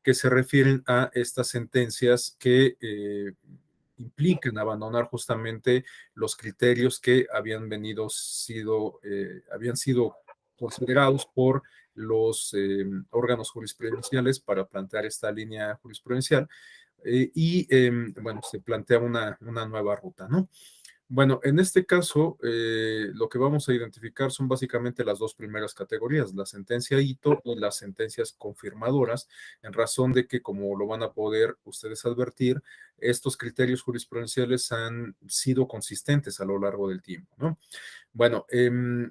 que se refieren a estas sentencias que implican abandonar justamente los criterios que habían sido considerados por los órganos jurisprudenciales para plantear esta línea jurisprudencial bueno, se plantea una nueva ruta, ¿no? Bueno, en este caso, lo que vamos a identificar son básicamente las dos primeras categorías, la sentencia hito y las sentencias confirmadoras, en razón de que, como lo van a poder ustedes advertir, estos criterios jurisprudenciales han sido consistentes a lo largo del tiempo, ¿no? Bueno,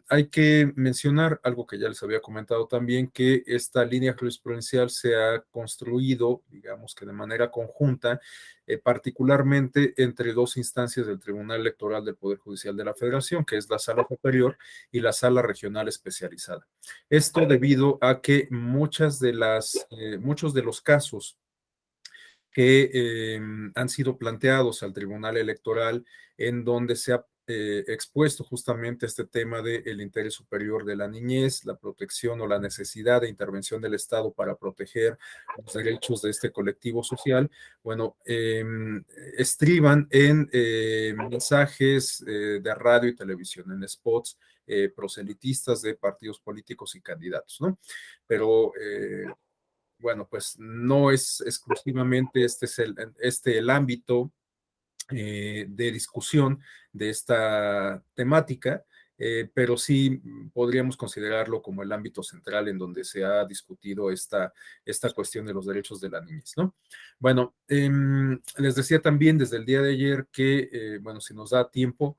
hay que mencionar algo que ya les había comentado también, que esta línea jurisprudencial se ha construido, digamos que de manera conjunta, particularmente entre dos instancias del Tribunal Electoral del Poder Judicial de la Federación, que es la Sala Superior y la Sala Regional Especializada. Esto debido a que muchos de los casos que han sido planteados al Tribunal Electoral, en donde se ha expuesto justamente este tema del interés superior de la niñez, la protección o la necesidad de intervención del Estado para proteger los derechos de este colectivo social. Bueno, estriban en mensajes de radio y televisión, en spots proselitistas de partidos políticos y candidatos, ¿no? Pero bueno, pues no es exclusivamente el ámbito de discusión de esta temática, pero sí podríamos considerarlo como el ámbito central en donde se ha discutido esta cuestión de los derechos de la niñez, ¿no? Bueno, les decía también desde el día de ayer que, bueno, si nos da tiempo,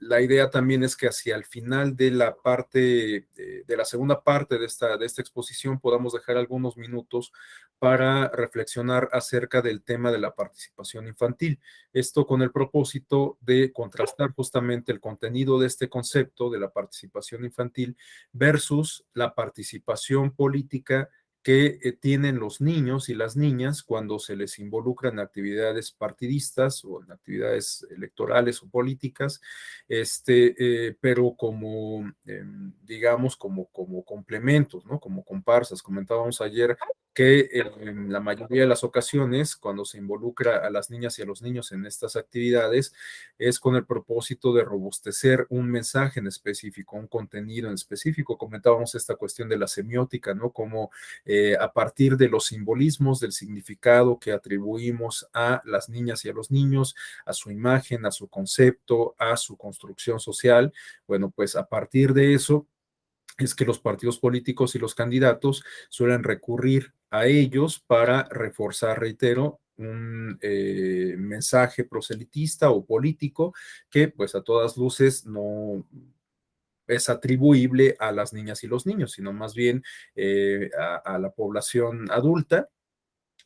la idea también es que hacia el final de de la segunda parte de esta exposición podamos dejar algunos minutos para reflexionar acerca del tema de la participación infantil. Esto con el propósito de contrastar justamente el contenido de este concepto de la participación infantil versus la participación política que tienen los niños y las niñas cuando se les involucra en actividades partidistas o en actividades electorales o políticas, pero como, digamos, como complementos, ¿no? Como comparsas. Comentábamos ayer que en la mayoría de las ocasiones, cuando se involucra a las niñas y a los niños en estas actividades, es con el propósito de robustecer un mensaje en específico, un contenido en específico. Comentábamos esta cuestión de la semiótica, ¿no? Como a partir de los simbolismos, del significado que atribuimos a las niñas y a los niños, a su imagen, a su concepto, a su construcción social, bueno, pues a partir de eso es que los partidos políticos y los candidatos suelen recurrir a ellos para reforzar, reitero, un mensaje proselitista o político que pues a todas luces no es atribuible a las niñas y los niños, sino más bien a la población adulta,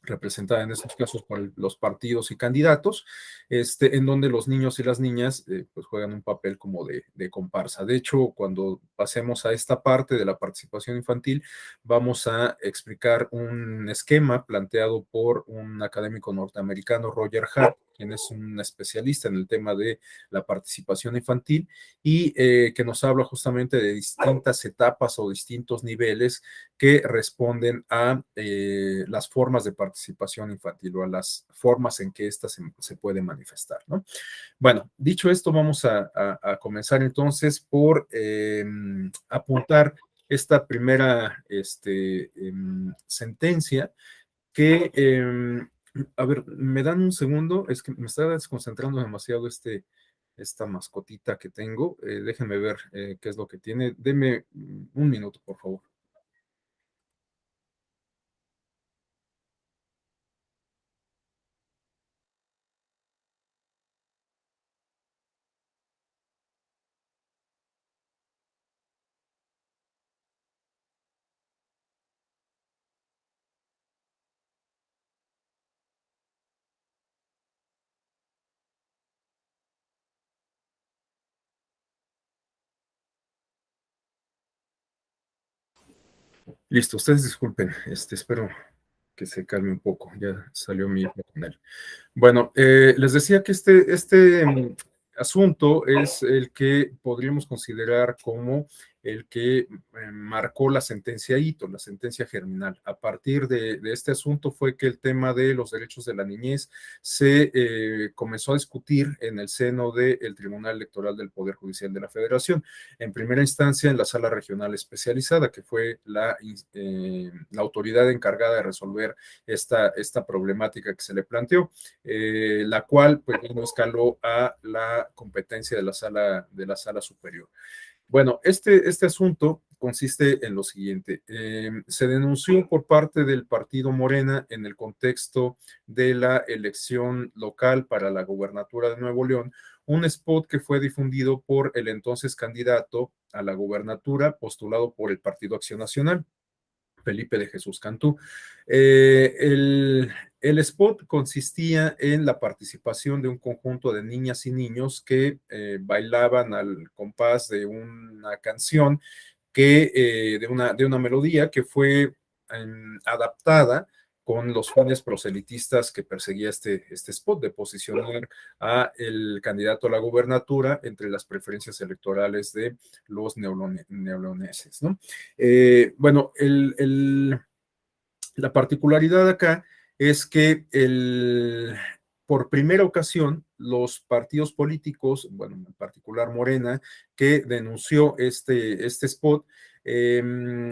representada en estos casos por los partidos y candidatos, en donde los niños y las niñas pues juegan un papel como de comparsa. De hecho, cuando pasemos a esta parte de la participación infantil, vamos a explicar un esquema planteado por un académico norteamericano, Roger Hart, quien es un especialista en el tema de la participación infantil y que nos habla justamente de distintas etapas o distintos niveles que responden a las formas de participación infantil o a las formas en que ésta se puede manifestar, ¿no? Bueno, dicho esto, vamos a comenzar entonces por apuntar esta primera sentencia que, a ver, me dan un segundo, es que me está desconcentrando demasiado esta mascotita que tengo. Déjenme ver qué es lo que tiene. Deme un minuto, por favor. Listo, ustedes disculpen, espero que se calme un poco, ya salió mi hijo con él. Bueno, les decía que este asunto es el que podríamos considerar como el que marcó la sentencia Ito, la sentencia germinal. A partir de este asunto fue que el tema de los derechos de la niñez se comenzó a discutir en el seno del Tribunal Electoral del Poder Judicial de la Federación. En primera instancia, en la Sala Regional Especializada, que fue la autoridad encargada de resolver esta problemática que se le planteó, la cual pues no escaló a la competencia de la sala superior. Bueno, este asunto consiste en lo siguiente. Se denunció por parte del partido Morena en el contexto de la elección local para la gubernatura de Nuevo León, un spot que fue difundido por el entonces candidato a la gubernatura postulado por el Partido Acción Nacional, Felipe de Jesús Cantú. El spot consistía en la participación de un conjunto de niñas y niños que bailaban al compás de una canción de una melodía que fue adaptada con los fines proselitistas que perseguía este spot de posicionar a el candidato a la gubernatura entre las preferencias electorales de los neoloneses, ¿no? Bueno, la particularidad acá es que por primera ocasión los partidos políticos, bueno, en particular Morena, que denunció este spot, eh,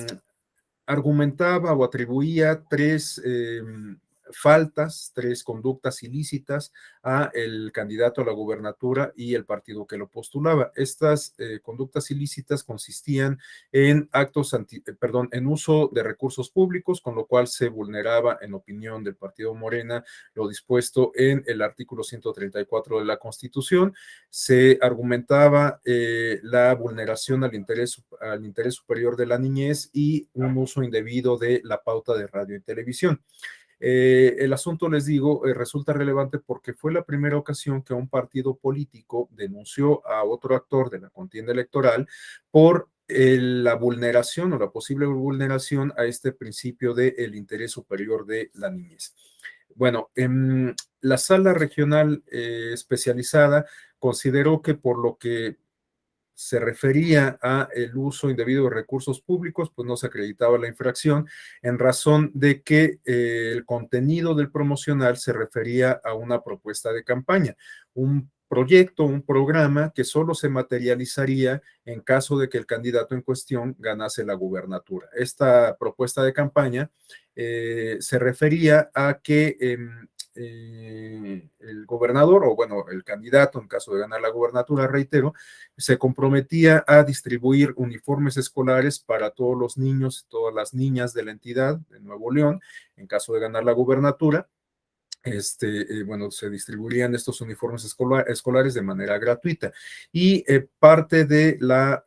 argumentaba o atribuía tres conductas ilícitas a el candidato a la gubernatura y el partido que lo postulaba. Estas conductas ilícitas consistían en en uso de recursos públicos, con lo cual se vulneraba, en opinión del partido Morena, lo dispuesto en el artículo 134 de la Constitución. Se argumentaba la vulneración al interés superior de la niñez y un uso indebido de la pauta de radio y televisión. El asunto, les digo, resulta relevante porque fue la primera ocasión que un partido político denunció a otro actor de la contienda electoral por la vulneración o la posible vulneración a este principio del interés superior de la niñez. Bueno, la sala regional especializada consideró que por lo que se refería a el uso indebido de recursos públicos, pues no se acreditaba la infracción en razón de que el contenido del promocional se refería a una propuesta de campaña, un proyecto, un programa que solo se materializaría en caso de que el candidato en cuestión ganase la gubernatura. Esta propuesta de campaña se refería a que el gobernador, o bueno, el candidato en caso de ganar la gubernatura, reitero, se comprometía a distribuir uniformes escolares para todos los niños y todas las niñas de la entidad de Nuevo León en caso de ganar la gubernatura. Bueno, se distribuirían estos uniformes escolares de manera gratuita. Y parte de la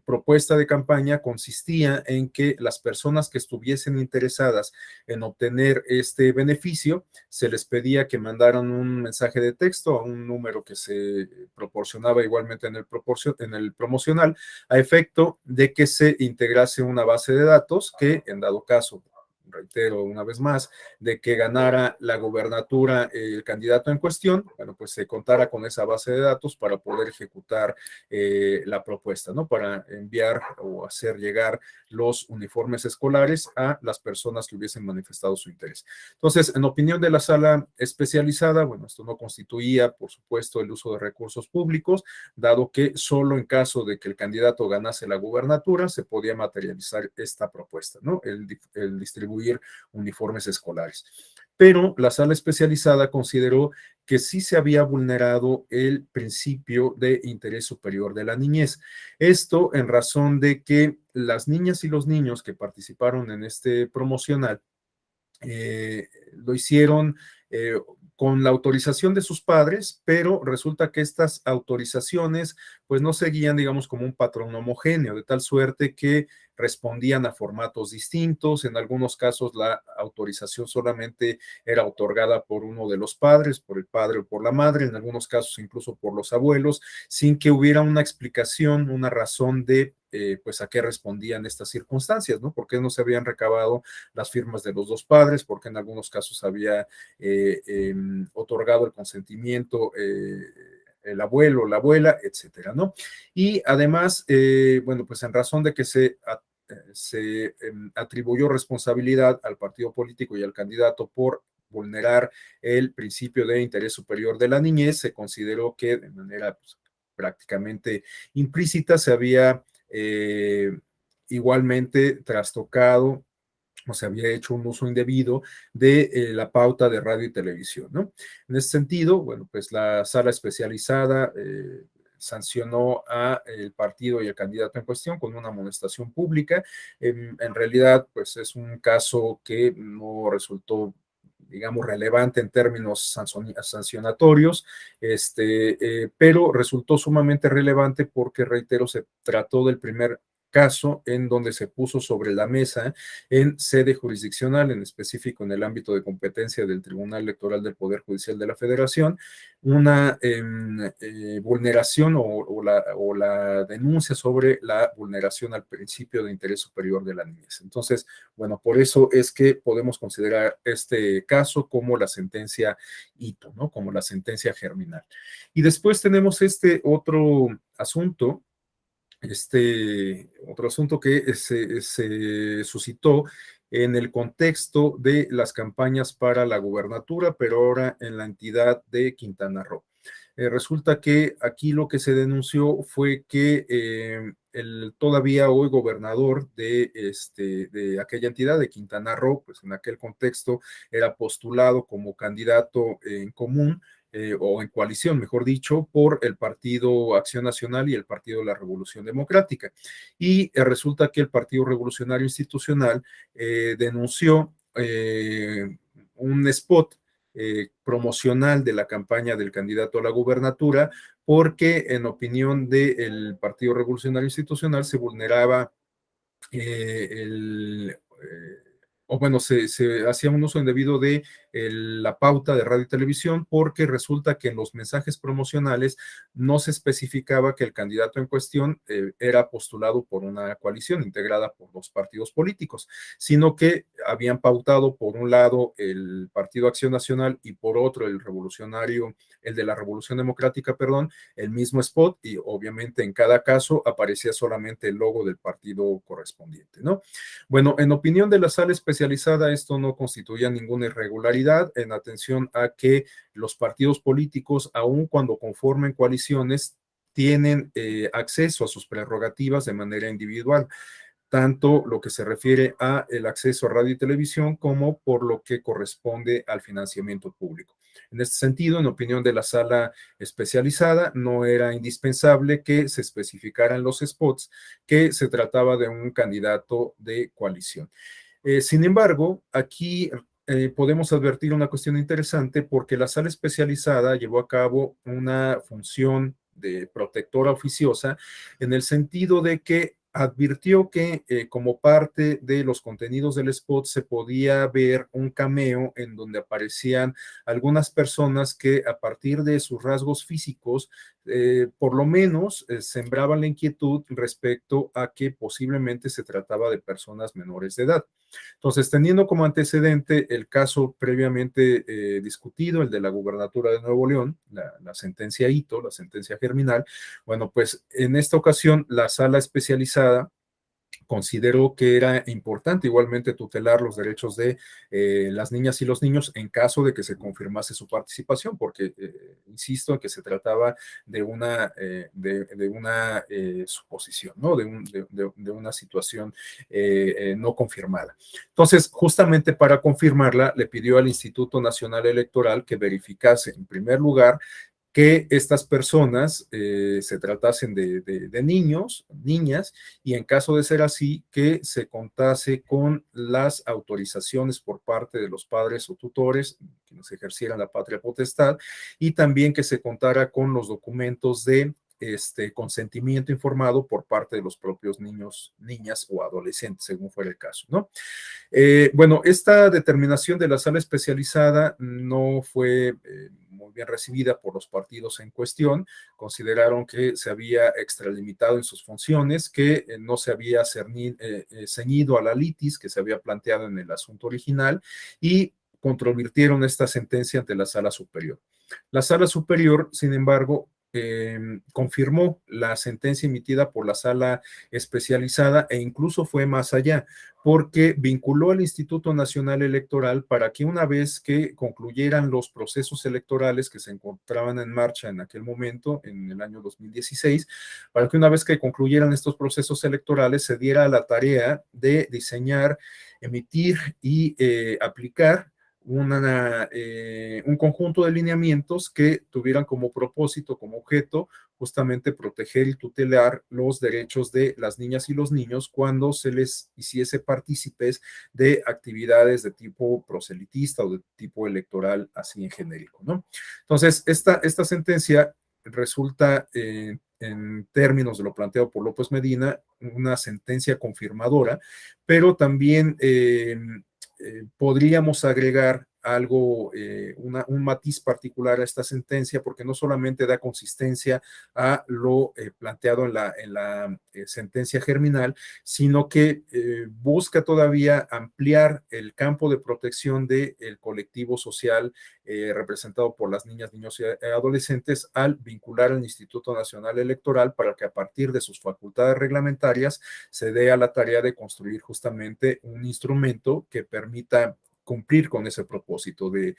propuesta de campaña consistía en que las personas que estuviesen interesadas en obtener este beneficio, se les pedía que mandaran un mensaje de texto a un número que se proporcionaba igualmente en el promocional, a efecto de que se integrase una base de datos que, en dado caso, reitero una vez más, de que ganara la gubernatura el candidato en cuestión, bueno, pues se contara con esa base de datos para poder ejecutar la propuesta, ¿no? Para enviar o hacer llegar los uniformes escolares a las personas que hubiesen manifestado su interés. Entonces, en opinión de la sala especializada, bueno, esto no constituía, por supuesto, el uso de recursos públicos, dado que solo en caso de que el candidato ganase la gubernatura se podía materializar esta propuesta, ¿no? El distribuir uniformes escolares. Pero la sala especializada consideró que sí se había vulnerado el principio de interés superior de la niñez. Esto en razón de que las niñas y los niños que participaron en este promocional lo hicieron con la autorización de sus padres, pero resulta que estas autorizaciones pues no seguían, digamos, como un patrón homogéneo, de tal suerte que respondían a formatos distintos. En algunos casos la autorización solamente era otorgada por uno de los padres, por el padre o por la madre, en algunos casos incluso por los abuelos, sin que hubiera una explicación, una razón de pues a qué respondían estas circunstancias, ¿no? ¿Por qué no se habían recabado las firmas de los dos padres? ¿Por qué en algunos casos había otorgado el consentimiento el abuelo, la abuela, etcétera, ¿no? Y además, bueno, pues en razón de que se atribuyó responsabilidad al partido político y al candidato por vulnerar el principio de interés superior de la niñez, se consideró que de manera pues, prácticamente implícita se había igualmente trastocado o se había hecho un uso indebido de la pauta de radio y televisión, ¿no? En ese sentido, bueno, pues la sala especializada sancionó a el partido y el candidato en cuestión con una amonestación pública. En realidad, pues es un caso que no resultó digamos, relevante en términos sancionatorios, pero resultó sumamente relevante porque, reitero, se trató del primer caso en donde se puso sobre la mesa en sede jurisdiccional, en específico en el ámbito de competencia del Tribunal Electoral del Poder Judicial de la Federación, una vulneración o la denuncia sobre la vulneración al principio de interés superior de la niñez. Entonces, bueno, por eso es que podemos considerar este caso como la sentencia Ito, ¿no? Como la sentencia germinal. Y después tenemos otro asunto que se suscitó en el contexto de las campañas para la gubernatura, pero ahora en la entidad de Quintana Roo. Resulta que aquí lo que se denunció fue que el todavía hoy gobernador de aquella entidad de Quintana Roo, pues en aquel contexto era postulado como candidato en común o en coalición, mejor dicho, por el Partido Acción Nacional y el Partido de la Revolución Democrática. Y resulta que el Partido Revolucionario Institucional denunció un spot promocional de la campaña del candidato a la gubernatura, porque en opinión del Partido Revolucionario Institucional se vulneraba o bueno, se hacía un uso indebido de la pauta de radio y televisión porque resulta que en los mensajes promocionales no se especificaba que el candidato en cuestión era postulado por una coalición integrada por dos partidos políticos, sino que habían pautado por un lado el Partido Acción Nacional y por otro el de la Revolución Democrática, perdón, el mismo spot y obviamente en cada caso aparecía solamente el logo del partido correspondiente, ¿no? Bueno, en opinión de la sala especializada, esto no constituía ninguna irregularidad en atención a que los partidos políticos, aun cuando conformen coaliciones, tienen acceso a sus prerrogativas de manera individual, tanto lo que se refiere a el acceso a radio y televisión como por lo que corresponde al financiamiento público. En este sentido, en opinión de la sala especializada, no era indispensable que se especificaran los spots que se trataba de un candidato de coalición. Sin embargo, aquí podemos advertir una cuestión interesante porque la sala especializada llevó a cabo una función de protectora oficiosa en el sentido de que advirtió que como parte de los contenidos del spot se podía ver un cameo en donde aparecían algunas personas que a partir de sus rasgos físicos, por lo menos sembraban la inquietud respecto a que posiblemente se trataba de personas menores de edad. Entonces, teniendo como antecedente el caso previamente discutido, el de la gubernatura de Nuevo León, la sentencia Ito, la sentencia germinal, bueno, pues en esta ocasión la sala especializada consideró que era importante igualmente tutelar los derechos de las niñas y los niños en caso de que se confirmase su participación, porque insisto en que se trataba de una suposición, ¿no? De una situación no confirmada. Entonces, justamente para confirmarla, le pidió al Instituto Nacional Electoral que verificase, en primer lugar, que estas personas se tratasen de niños, niñas, y en caso de ser así, que se contase con las autorizaciones por parte de los padres o tutores, quienes ejercieran la patria potestad, y también que se contara con los documentos de consentimiento informado por parte de los propios niños, niñas o adolescentes, según fuera el caso, ¿no? Bueno, esta determinación de la sala especializada no fue muy bien recibida por los partidos en cuestión. Consideraron que se había extralimitado en sus funciones, que no se había ceñido a la litis que se había planteado en el asunto original y controvirtieron esta sentencia ante la sala superior. La sala superior, sin embargo, confirmó la sentencia emitida por la sala especializada e incluso fue más allá, porque vinculó al Instituto Nacional Electoral para que una vez que concluyeran los procesos electorales que se encontraban en marcha en aquel momento, en el año 2016, para que una vez que concluyeran estos procesos electorales se diera la tarea de diseñar, emitir y aplicar un conjunto de lineamientos que tuvieran como propósito, como objeto, justamente proteger y tutelar los derechos de las niñas y los niños cuando se les hiciese partícipes de actividades de tipo proselitista o de tipo electoral, así en genérico, ¿no? Entonces, esta sentencia resulta, en términos de lo planteado por López Medina, una sentencia confirmadora, pero también podríamos agregar algo, un matiz particular a esta sentencia, porque no solamente da consistencia a lo planteado en la sentencia germinal, sino que busca todavía ampliar el campo de protección del colectivo social representado por las niñas, niños y adolescentes al vincular al Instituto Nacional Electoral para que a partir de sus facultades reglamentarias se dé a la tarea de construir justamente un instrumento que permita cumplir con ese propósito de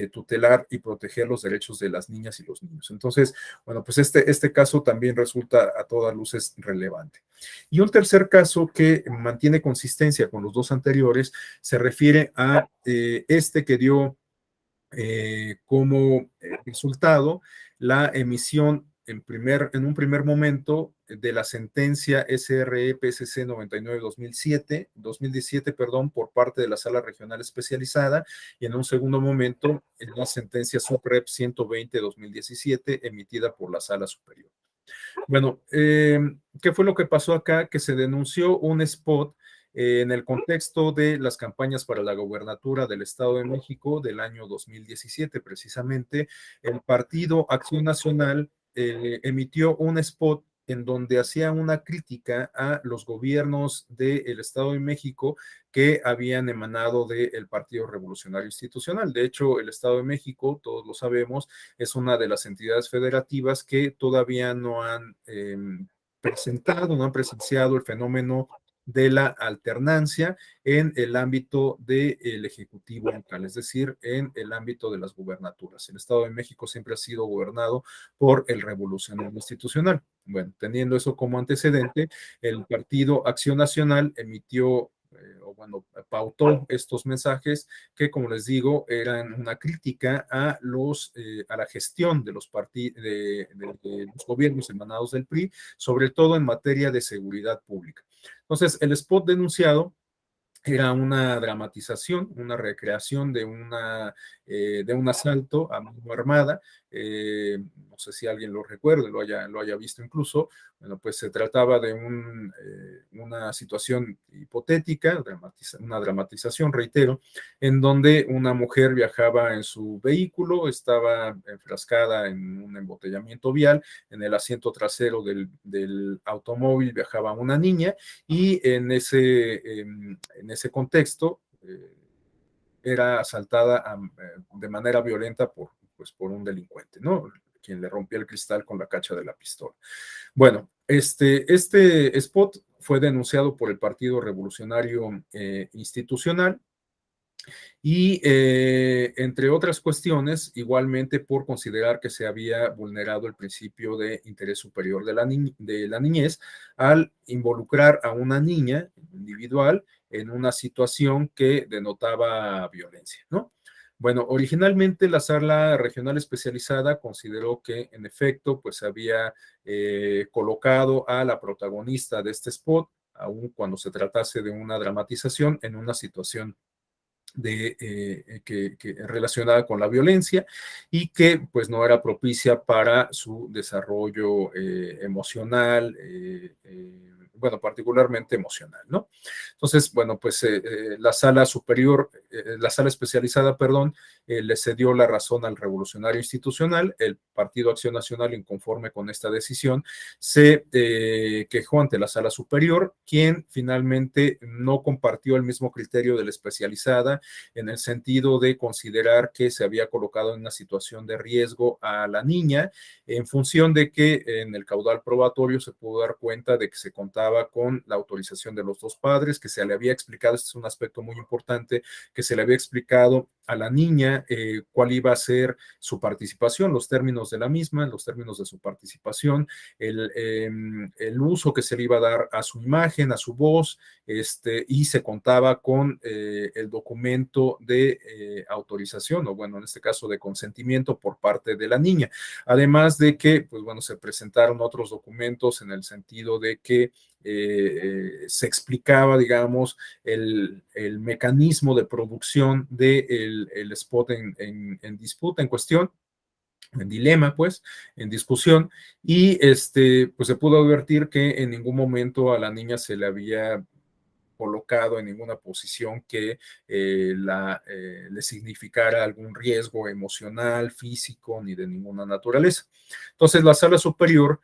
tutelar y proteger los derechos de las niñas y los niños. Entonces, bueno, pues este caso también resulta a todas luces relevante. Y un tercer caso que mantiene consistencia con los dos anteriores se refiere a este que dio como resultado la emisión en un primer momento de la sentencia SRE-PSC 99-2017, perdón, por parte de la Sala Regional Especializada, y en un segundo momento en la sentencia SUPREP 120-2017 emitida por la Sala Superior. Bueno, ¿qué fue lo que pasó acá? Que se denunció un spot en el contexto de las campañas para la gobernatura del Estado de México del año 2017, precisamente. El Partido Acción Nacional emitió un spot en donde hacía una crítica a los gobiernos del Estado de México que habían emanado del Partido Revolucionario Institucional. De hecho, el Estado de México, todos lo sabemos, es una de las entidades federativas que todavía no han presentado, no han presenciado el fenómeno de la alternancia en el ámbito del Ejecutivo local, es decir, en el ámbito de las gubernaturas. El Estado de México siempre ha sido gobernado por el revolucionario institucional. Bueno, teniendo eso como antecedente, el Partido Acción Nacional emitió o bueno, pautó estos mensajes que, como les digo, eran una crítica a la gestión de los los gobiernos emanados del PRI, sobre todo en materia de seguridad pública. Entonces, el spot denunciado era una dramatización, una recreación de un asalto a mano armada. No sé si alguien lo recuerde, lo haya visto incluso. Bueno, pues se trataba de una situación hipotética, una dramatización, reitero, en donde una mujer viajaba en su vehículo, estaba enfrascada en un embotellamiento vial, en el asiento trasero del automóvil viajaba una niña y en ese contexto era asaltada de manera violenta por un delincuente, ¿no? Quien le rompía el cristal con la cacha de la pistola. Bueno, este spot fue denunciado por el Partido Revolucionario Institucional y, entre otras cuestiones, igualmente por considerar que se había vulnerado el principio de interés superior de la niñez al involucrar a una niña individual en una situación que denotaba violencia, ¿no? Bueno, originalmente la sala regional especializada consideró que en efecto pues había colocado a la protagonista de este spot, aun cuando se tratase de una dramatización, en una situación relacionada con la violencia y que pues no era propicia para su desarrollo emocional, bueno, particularmente emocional, ¿no? Entonces, bueno, pues la sala superior la sala especializada, perdón, le cedió la razón al revolucionario institucional. El Partido Acción Nacional, inconforme con esta decisión, se quejó ante la sala superior, quien finalmente no compartió el mismo criterio de la especializada en el sentido de considerar que se había colocado en una situación de riesgo a la niña, en función de que en el caudal probatorio se pudo dar cuenta de que se contaba con la autorización de los dos padres, que se le había explicado, este es un aspecto muy importante, que se le había explicado a la niña cuál iba a ser su participación, los términos de la misma, los términos de su participación, el uso que se le iba a dar a su imagen, a su voz, y se contaba con el documento de autorización, o bueno, en este caso de consentimiento por parte de la niña. Además de que, pues bueno, se presentaron otros documentos en el sentido de que se explicaba, digamos, el mecanismo de producción del el spot en disputa, en cuestión, en dilema, pues, en discusión, y pues se pudo advertir que en ningún momento a la niña se le había colocado en ninguna posición que le significara algún riesgo emocional, físico, ni de ninguna naturaleza. Entonces, la sala superior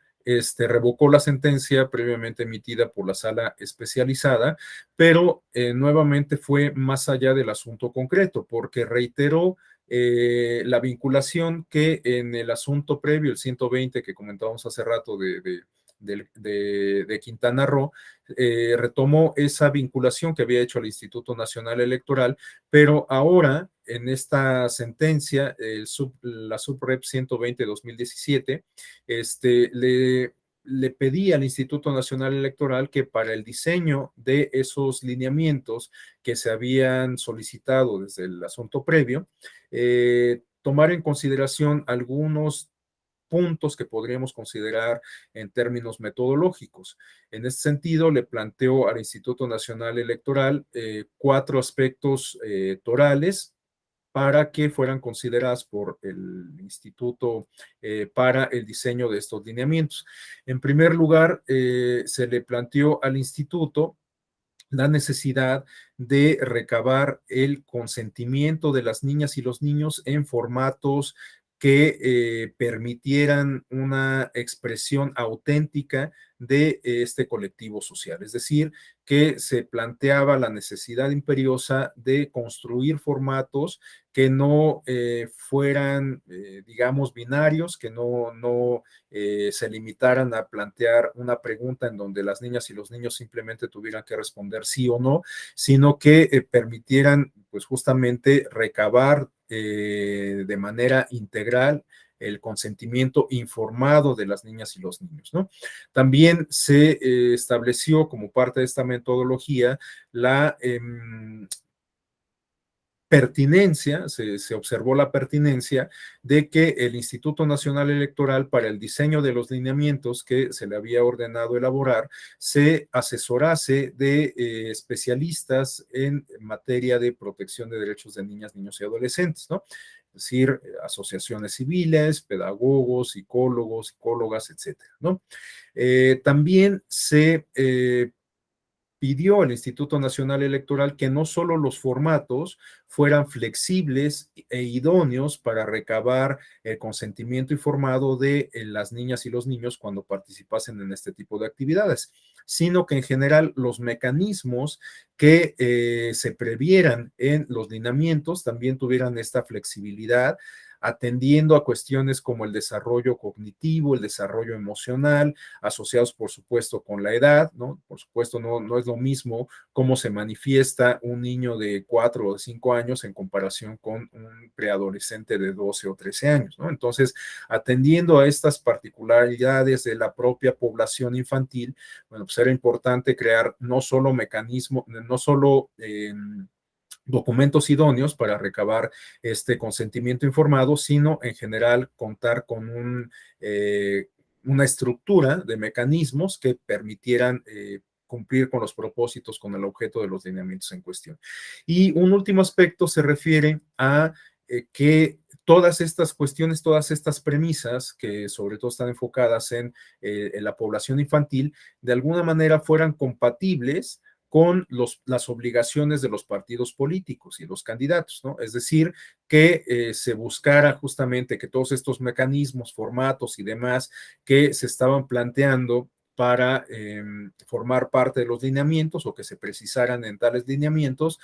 revocó la sentencia previamente emitida por la sala especializada, pero nuevamente fue más allá del asunto concreto, porque reiteró la vinculación que en el asunto previo, el 120 que comentábamos hace rato de Quintana Roo, retomó esa vinculación que había hecho al Instituto Nacional Electoral, pero ahora en esta sentencia, la Suprep 120-2017, le pedí al Instituto Nacional Electoral que para el diseño de esos lineamientos que se habían solicitado desde el asunto previo, tomar en consideración algunos puntos que podríamos considerar en términos metodológicos. En este sentido, le planteo al Instituto Nacional Electoral 4 aspectos torales para que fueran consideradas por el instituto para el diseño de estos lineamientos. En primer lugar, se le planteó al instituto la necesidad de recabar el consentimiento de las niñas y los niños en formatos que permitieran una expresión auténtica de este colectivo social. Es decir, que se planteaba la necesidad imperiosa de construir formatos que no fueran, digamos, binarios, que no se limitaran a plantear una pregunta en donde las niñas y los niños simplemente tuvieran que responder sí o no, sino que permitieran, pues justamente, recabar de manera integral el consentimiento informado de las niñas y los niños, ¿no? También se estableció como parte de esta metodología la pertinencia, se observó la pertinencia de que el Instituto Nacional Electoral, para el diseño de los lineamientos que se le había ordenado elaborar, se asesorase de especialistas en materia de protección de derechos de niñas, niños y adolescentes, ¿no? Es decir, asociaciones civiles, pedagogos, psicólogos, psicólogas, etcétera, ¿no? También se pidió al Instituto Nacional Electoral que no solo los formatos fueran flexibles e idóneos para recabar el consentimiento informado de las niñas y los niños cuando participasen en este tipo de actividades, sino que en general los mecanismos que se previeran en los lineamientos también tuvieran esta flexibilidad, atendiendo a cuestiones como el desarrollo cognitivo, el desarrollo emocional, asociados por supuesto con la edad, ¿no? Por supuesto no es lo mismo cómo se manifiesta un niño de 4 o 5 años en comparación con un preadolescente de 12 o 13 años, ¿no? Entonces, atendiendo a estas particularidades de la propia población infantil, bueno, pues era importante crear no solo mecanismos, no solo documentos idóneos para recabar este consentimiento informado, sino en general contar con una estructura de mecanismos que permitieran cumplir con los propósitos, con el objeto de los lineamientos en cuestión. Y un último aspecto se refiere a que todas estas cuestiones, todas estas premisas, que sobre todo están enfocadas en la población infantil, de alguna manera fueran compatibles con las obligaciones de los partidos políticos y los candidatos, ¿no? Es decir, que se buscara justamente que todos estos mecanismos, formatos y demás que se estaban planteando para formar parte de los lineamientos o que se precisaran en tales lineamientos,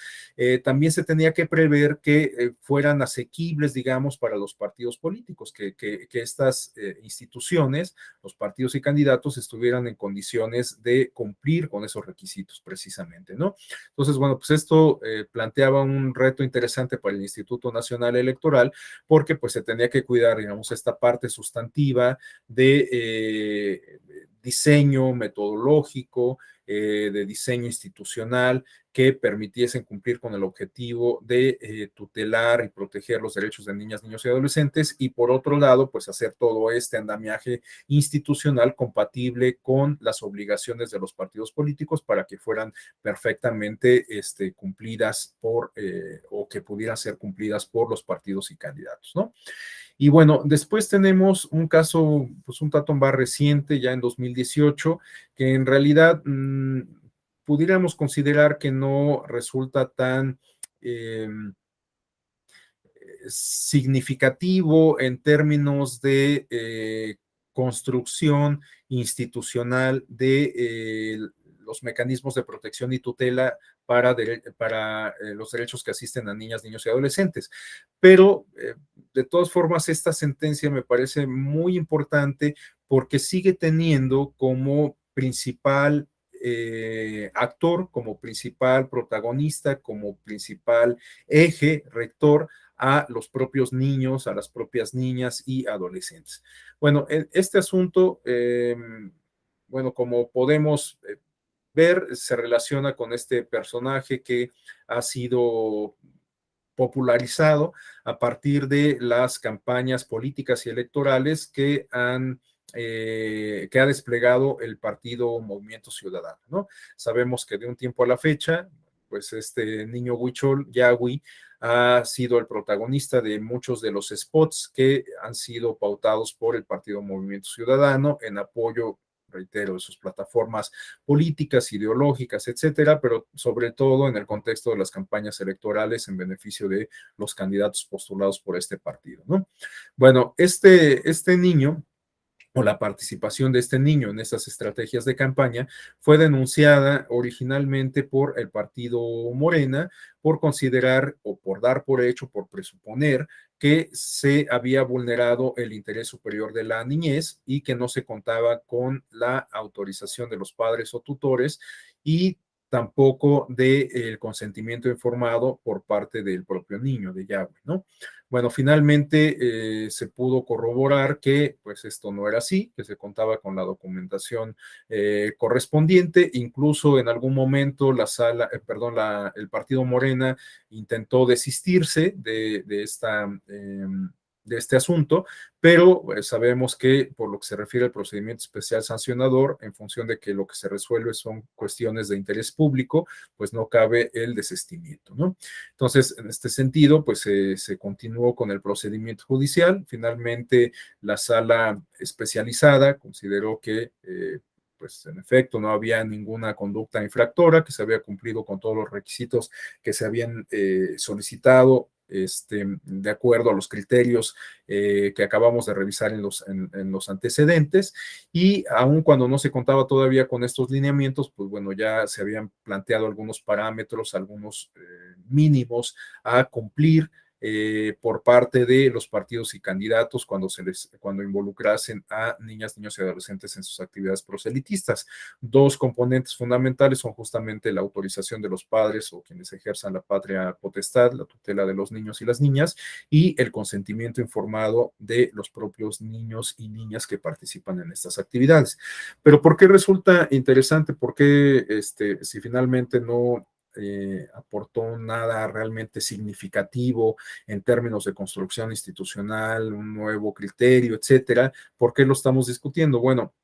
también se tenía que prever que fueran asequibles, digamos, para los partidos políticos, que estas instituciones, los partidos y candidatos estuvieran en condiciones de cumplir con esos requisitos precisamente, ¿no? Entonces, bueno, pues esto planteaba un reto interesante para el Instituto Nacional Electoral porque pues se tenía que cuidar, digamos, esta parte sustantiva de diseño metodológico, de diseño institucional que permitiesen cumplir con el objetivo de tutelar y proteger los derechos de niñas, niños y adolescentes y por otro lado, pues hacer todo este andamiaje institucional compatible con las obligaciones de los partidos políticos para que fueran perfectamente cumplidas o que pudieran ser cumplidas por los partidos y candidatos, ¿no? Y bueno, después tenemos un caso, pues un tanto más reciente, ya en 2018, que en realidad pudiéramos considerar que no resulta tan significativo en términos de construcción institucional de los mecanismos de protección y tutela para los derechos que asisten a niñas, niños y adolescentes. Pero, de todas formas, esta sentencia me parece muy importante porque sigue teniendo como principal actor, como principal protagonista, como principal eje rector a los propios niños, a las propias niñas y adolescentes. Bueno, este asunto, bueno, como podemos ver, se relaciona con este personaje que ha sido popularizado a partir de las campañas políticas y electorales que ha desplegado el partido Movimiento Ciudadano, ¿no? Sabemos que de un tiempo a la fecha, pues este niño Huichol, Yahweh, ha sido el protagonista de muchos de los spots que han sido pautados por el partido Movimiento Ciudadano en apoyo, reitero, de sus plataformas políticas, ideológicas, etcétera, pero sobre todo en el contexto de las campañas electorales en beneficio de los candidatos postulados por este partido, ¿no? Bueno, este niño o la participación de este niño en estas estrategias de campaña fue denunciada originalmente por el partido Morena por considerar o por dar por hecho, por presuponer que se había vulnerado el interés superior de la niñez y que no se contaba con la autorización de los padres o tutores y tampoco del consentimiento informado por parte del propio niño, de Yahweh, ¿no? Bueno, finalmente se pudo corroborar que pues esto no era así, que se contaba con la documentación correspondiente, incluso en algún momento el partido Morena intentó desistirse de este asunto, pero sabemos que por lo que se refiere al procedimiento especial sancionador, en función de que lo que se resuelve son cuestiones de interés público, pues no cabe el desistimiento, ¿no? Entonces, en este sentido, pues se continuó con el procedimiento judicial. Finalmente, la sala especializada consideró que pues en efecto no había ninguna conducta infractora, que se había cumplido con todos los requisitos que se habían solicitado de acuerdo a los criterios que acabamos de revisar en los antecedentes, y aun cuando no se contaba todavía con estos lineamientos, pues bueno, ya se habían planteado algunos parámetros, algunos mínimos a cumplir por parte de los partidos y candidatos cuando involucrasen a niñas, niños y adolescentes en sus actividades proselitistas. Dos componentes fundamentales son justamente la autorización de los padres o quienes ejerzan la patria potestad, la tutela de los niños y las niñas, y el consentimiento informado de los propios niños y niñas que participan en estas actividades. Pero ¿por qué resulta interesante? ¿Por qué si finalmente no aportó nada realmente significativo en términos de construcción institucional, un nuevo criterio, etcétera? ¿Por qué lo estamos discutiendo? Bueno,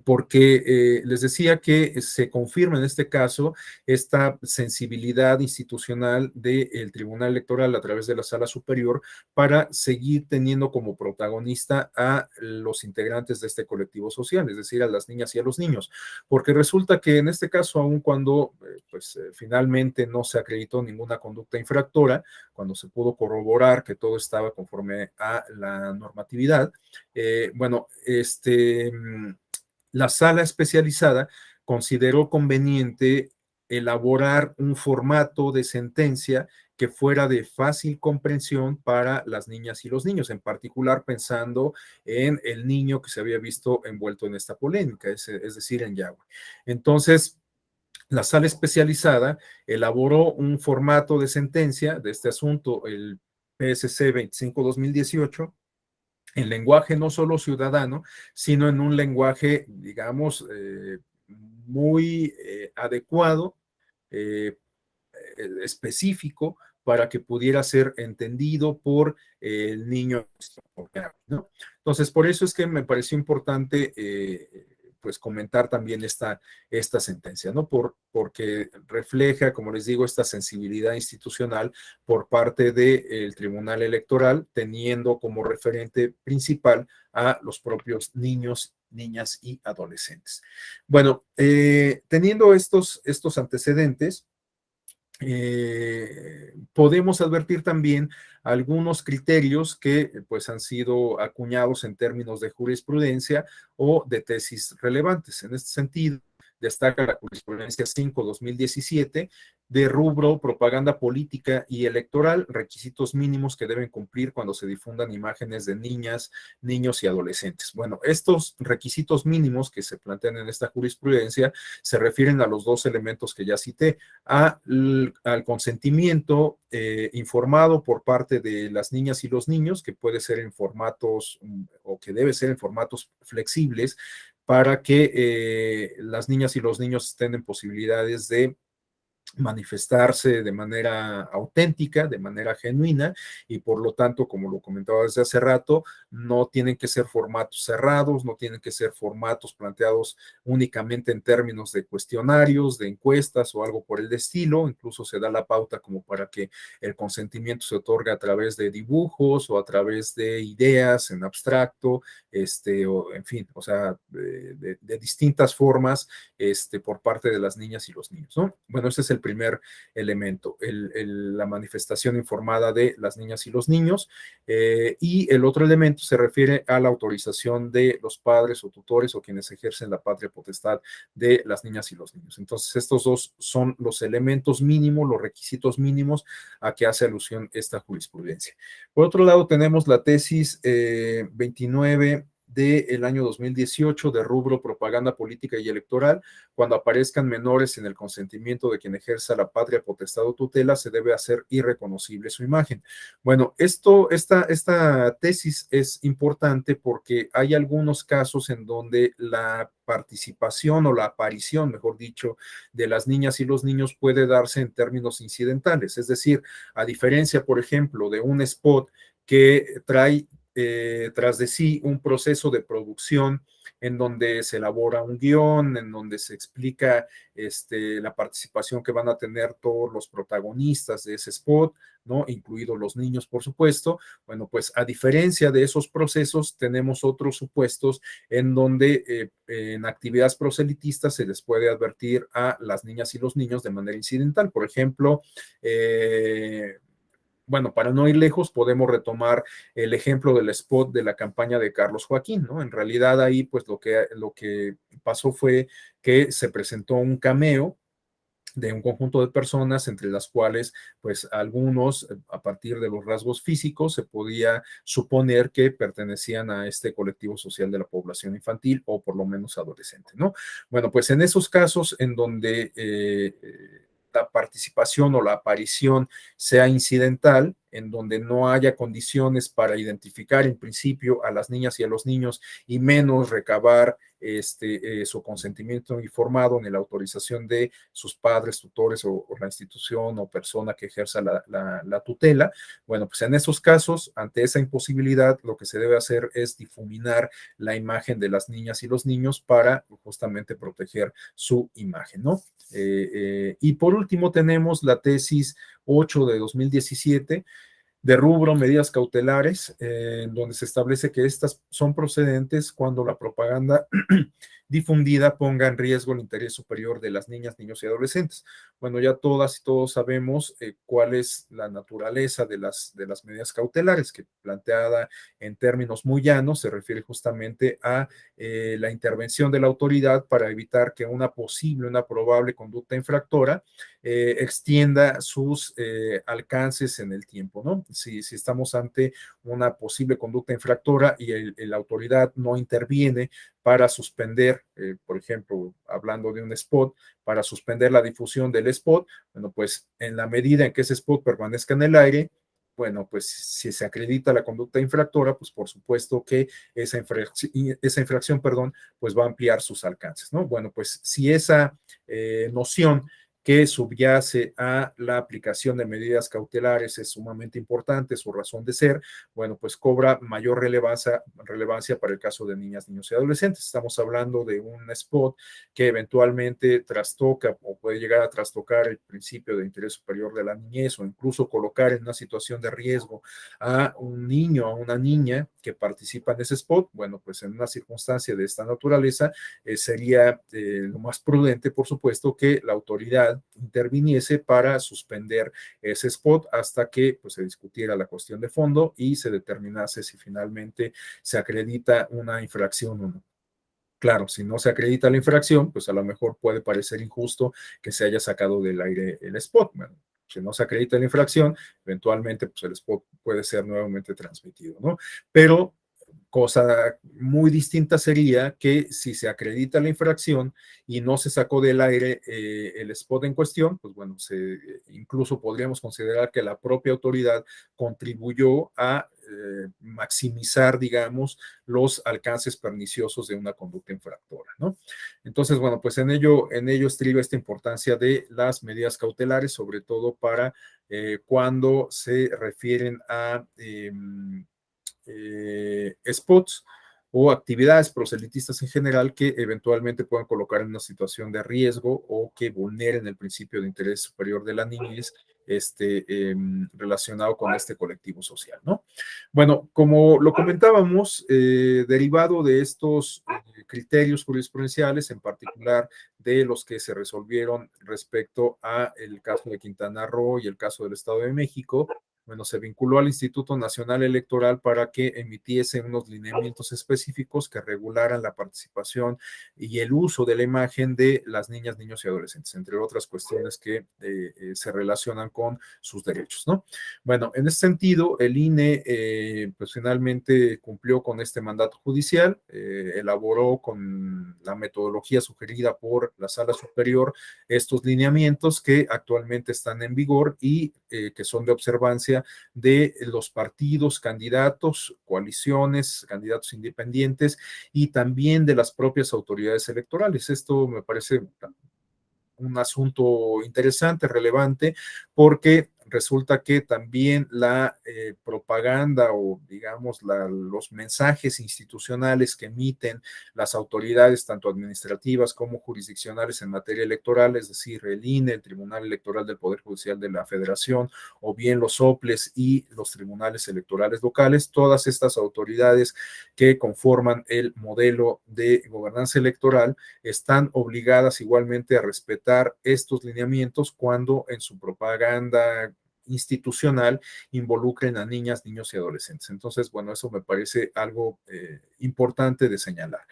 porque les decía que se confirma en este caso esta sensibilidad institucional del Tribunal Electoral a través de la Sala Superior para seguir teniendo como protagonista a los integrantes de este colectivo social, es decir, a las niñas y a los niños, porque resulta que en este caso, aun cuando finalmente no se acreditó ninguna conducta infractora, cuando se pudo corroborar que todo estaba conforme a la normatividad, bueno, la sala especializada consideró conveniente elaborar un formato de sentencia que fuera de fácil comprensión para las niñas y los niños, en particular pensando en el niño que se había visto envuelto en esta polémica, es decir, en Yahweh. Entonces, la sala especializada elaboró un formato de sentencia de este asunto, el PSC 25-2018, en lenguaje no solo ciudadano, sino en un lenguaje, digamos, muy adecuado, eh, específico, para que pudiera ser entendido por el niño, ¿no? Entonces, por eso es que me pareció importante pues comentar también esta sentencia, ¿no? Porque refleja, como les digo, esta sensibilidad institucional por parte del Tribunal Electoral, teniendo como referente principal a los propios niños, niñas y adolescentes. Bueno, teniendo estos antecedentes, podemos advertir también algunos criterios que pues han sido acuñados en términos de jurisprudencia o de tesis relevantes. En este sentido, destaca la jurisprudencia 5-2017 de rubro propaganda política y electoral, requisitos mínimos que deben cumplir cuando se difundan imágenes de niñas, niños y adolescentes. Bueno, estos requisitos mínimos que se plantean en esta jurisprudencia se refieren a los dos elementos que ya cité, al consentimiento informado por parte de las niñas y los niños, que puede ser en formatos o que debe ser en formatos flexibles para que las niñas y los niños estén en posibilidades de manifestarse de manera auténtica, de manera genuina, y por lo tanto, como lo comentaba desde hace rato, no tienen que ser formatos cerrados, no tienen que ser formatos planteados únicamente en términos de cuestionarios, de encuestas o algo por el estilo. Incluso se da la pauta como para que el consentimiento se otorgue a través de dibujos o a través de ideas en abstracto, o en fin, o sea, de distintas formas por parte de las niñas y los niños, ¿no? Bueno, ese es el primer elemento, la manifestación informada de las niñas y los niños, y el otro elemento se refiere a la autorización de los padres o tutores o quienes ejercen la patria potestad de las niñas y los niños. Entonces, estos dos son los elementos mínimos, los requisitos mínimos a que hace alusión esta jurisprudencia. Por otro lado, tenemos la tesis 29 del año 2018 de rubro propaganda política y electoral. Cuando aparezcan menores en el consentimiento de quien ejerza la patria potestad o tutela, se debe hacer irreconocible su imagen. Bueno, esta tesis es importante porque hay algunos casos en donde la participación o la aparición, mejor dicho, de las niñas y los niños puede darse en términos incidentales. Es decir, a diferencia, por ejemplo, de un spot que trae tras de sí un proceso de producción en donde se elabora un guión, en donde se explica la participación que van a tener todos los protagonistas de ese spot, ¿no? Incluidos los niños, por supuesto. Bueno, pues a diferencia de esos procesos, tenemos otros supuestos en donde en actividades proselitistas se les puede advertir a las niñas y los niños de manera incidental. Por ejemplo, bueno, para no ir lejos, podemos retomar el ejemplo del spot de la campaña de Carlos Joaquín, ¿no? En realidad ahí, pues lo que pasó fue que se presentó un cameo de un conjunto de personas, entre las cuales, pues algunos, a partir de los rasgos físicos, se podía suponer que pertenecían a este colectivo social de la población infantil o por lo menos adolescente, ¿no? Bueno, pues en esos casos en donde la participación o la aparición sea incidental, en donde no haya condiciones para identificar en principio a las niñas y a los niños y menos recabar su consentimiento informado ni la autorización de sus padres, tutores o la institución o persona que ejerza la tutela. Bueno, pues en esos casos, ante esa imposibilidad, lo que se debe hacer es difuminar la imagen de las niñas y los niños para justamente proteger su imagen, ¿no? Y por último tenemos la tesis 8 de 2017 de rubro medidas cautelares, donde se establece que estas son procedentes cuando la propaganda difundida ponga en riesgo el interés superior de las niñas, niños y adolescentes. Bueno, ya todas y todos sabemos cuál es la naturaleza de las medidas cautelares, que planteada en términos muy llanos se refiere justamente a la intervención de la autoridad para evitar que una posible, una probable conducta infractora extienda sus alcances en el tiempo, ¿no? Si estamos ante una posible conducta infractora y la autoridad no interviene para suspender, por ejemplo, hablando de un spot, para suspender la difusión del spot, bueno, pues en la medida en que ese spot permanezca en el aire, bueno, pues si se acredita la conducta infractora, pues por supuesto que esa infracción, perdón, pues va a ampliar sus alcances, ¿no? Bueno, pues si esa noción que subyace a la aplicación de medidas cautelares es sumamente importante, su razón de ser, bueno, pues cobra mayor relevancia para el caso de niñas, niños y adolescentes. Estamos hablando de un spot que eventualmente trastoca o puede llegar a trastocar el principio de interés superior de la niñez o incluso colocar en una situación de riesgo a un niño, a una niña que participa en ese spot. Bueno, pues en una circunstancia de esta naturaleza sería lo más prudente, por supuesto, que la autoridad interviniese para suspender ese spot hasta que pues, se discutiera la cuestión de fondo y se determinase si finalmente se acredita una infracción o no. Claro, si no se acredita la infracción, pues a lo mejor puede parecer injusto que se haya sacado del aire el spot. Bueno, si no se acredita la infracción, eventualmente pues el spot puede ser nuevamente transmitido, ¿no? Pero cosa muy distinta sería que si se acredita la infracción y no se sacó del aire el spot en cuestión, pues bueno, incluso podríamos considerar que la propia autoridad contribuyó a maximizar, digamos, los alcances perniciosos de una conducta infractora, ¿no? Entonces, bueno, pues en ello estriba esta importancia de las medidas cautelares, sobre todo para cuando se refieren a spots o actividades proselitistas en general que eventualmente puedan colocar en una situación de riesgo o que vulneren el principio de interés superior de la niñez relacionado con este colectivo social, ¿no? Bueno, como lo comentábamos, derivado de estos criterios jurisprudenciales, en particular de los que se resolvieron respecto a el caso de Quintana Roo y el caso del Estado de México, bueno, se vinculó al Instituto Nacional Electoral para que emitiese unos lineamientos específicos que regularan la participación y el uso de la imagen de las niñas, niños y adolescentes, entre otras cuestiones que se relacionan con sus derechos, ¿no? Bueno, en ese sentido, el INE pues finalmente cumplió con este mandato judicial, elaboró con la metodología sugerida por la Sala Superior estos lineamientos que actualmente están en vigor y que son de observancia de los partidos, candidatos, coaliciones, candidatos independientes y también de las propias autoridades electorales. Esto me parece un asunto interesante, relevante, porque resulta que también la propaganda o digamos los mensajes institucionales que emiten las autoridades tanto administrativas como jurisdiccionales en materia electoral, es decir, el INE, el Tribunal Electoral del Poder Judicial de la Federación o bien los OPLES y los tribunales electorales locales, todas estas autoridades que conforman el modelo de gobernanza electoral están obligadas igualmente a respetar estos lineamientos cuando en su propaganda institucional involucren a niñas, niños y adolescentes. Entonces, bueno, eso me parece algo importante de señalar.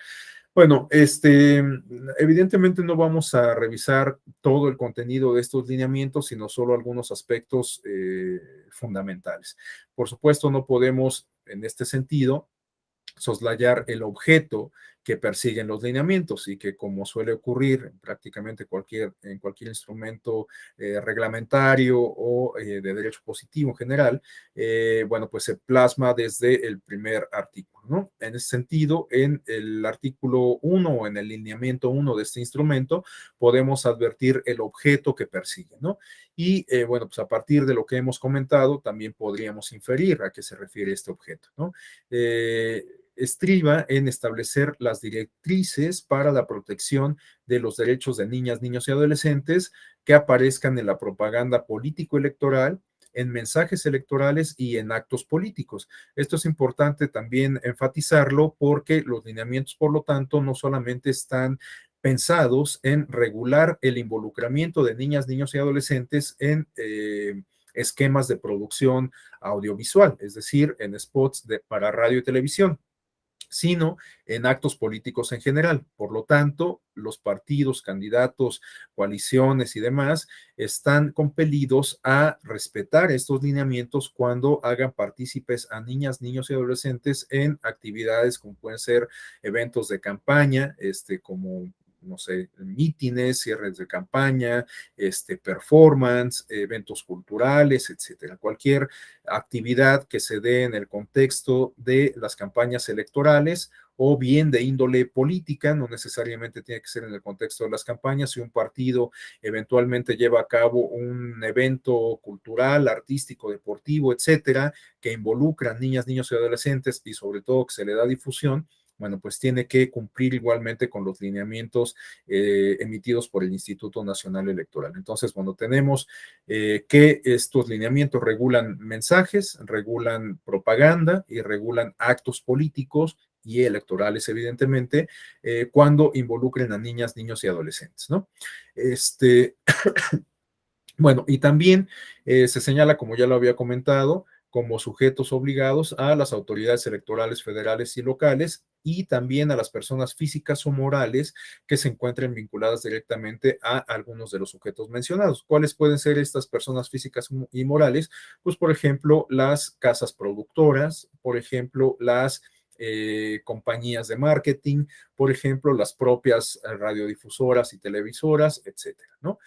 Bueno, evidentemente no vamos a revisar todo el contenido de estos lineamientos, sino solo algunos aspectos fundamentales. Por supuesto, no podemos, en este sentido, soslayar el objeto que persiguen los lineamientos y que, como suele ocurrir en prácticamente en cualquier instrumento reglamentario o de derecho positivo en general, bueno, pues se plasma desde el primer artículo, ¿no? En ese sentido, en el artículo 1 o en el lineamiento 1 de este instrumento, podemos advertir el objeto que persigue, ¿no? Y bueno, pues a partir de lo que hemos comentado, también podríamos inferir a qué se refiere este objeto, ¿no? Estriba en establecer las directrices para la protección de los derechos de niñas, niños y adolescentes que aparezcan en la propaganda político-electoral, en mensajes electorales y en actos políticos. Esto es importante también enfatizarlo porque los lineamientos, por lo tanto, no solamente están pensados en regular el involucramiento de niñas, niños y adolescentes en esquemas de producción audiovisual, es decir, en spots para radio y televisión, sino en actos políticos en general. Por lo tanto, los partidos, candidatos, coaliciones y demás están compelidos a respetar estos lineamientos cuando hagan partícipes a niñas, niños y adolescentes en actividades como pueden ser eventos de campaña, como no sé, mítines, cierres de campaña, performance, eventos culturales, etcétera. Cualquier actividad que se dé en el contexto de las campañas electorales o bien de índole política, no necesariamente tiene que ser en el contexto de las campañas. Si un partido eventualmente lleva a cabo un evento cultural, artístico, deportivo, etcétera, que involucra a niñas, niños y adolescentes y sobre todo que se le da difusión, bueno, pues tiene que cumplir igualmente con los lineamientos emitidos por el Instituto Nacional Electoral. Entonces, bueno, tenemos que estos lineamientos regulan mensajes, regulan propaganda y regulan actos políticos y electorales, evidentemente, cuando involucren a niñas, niños y adolescentes, ¿no? Bueno, y también se señala, como ya lo había comentado, como sujetos obligados a las autoridades electorales federales y locales y también a las personas físicas o morales que se encuentren vinculadas directamente a algunos de los sujetos mencionados. ¿Cuáles pueden ser estas personas físicas y morales? Pues, por ejemplo, las casas productoras, por ejemplo, las compañías de marketing, por ejemplo, las propias radiodifusoras y televisoras, etcétera, ¿no?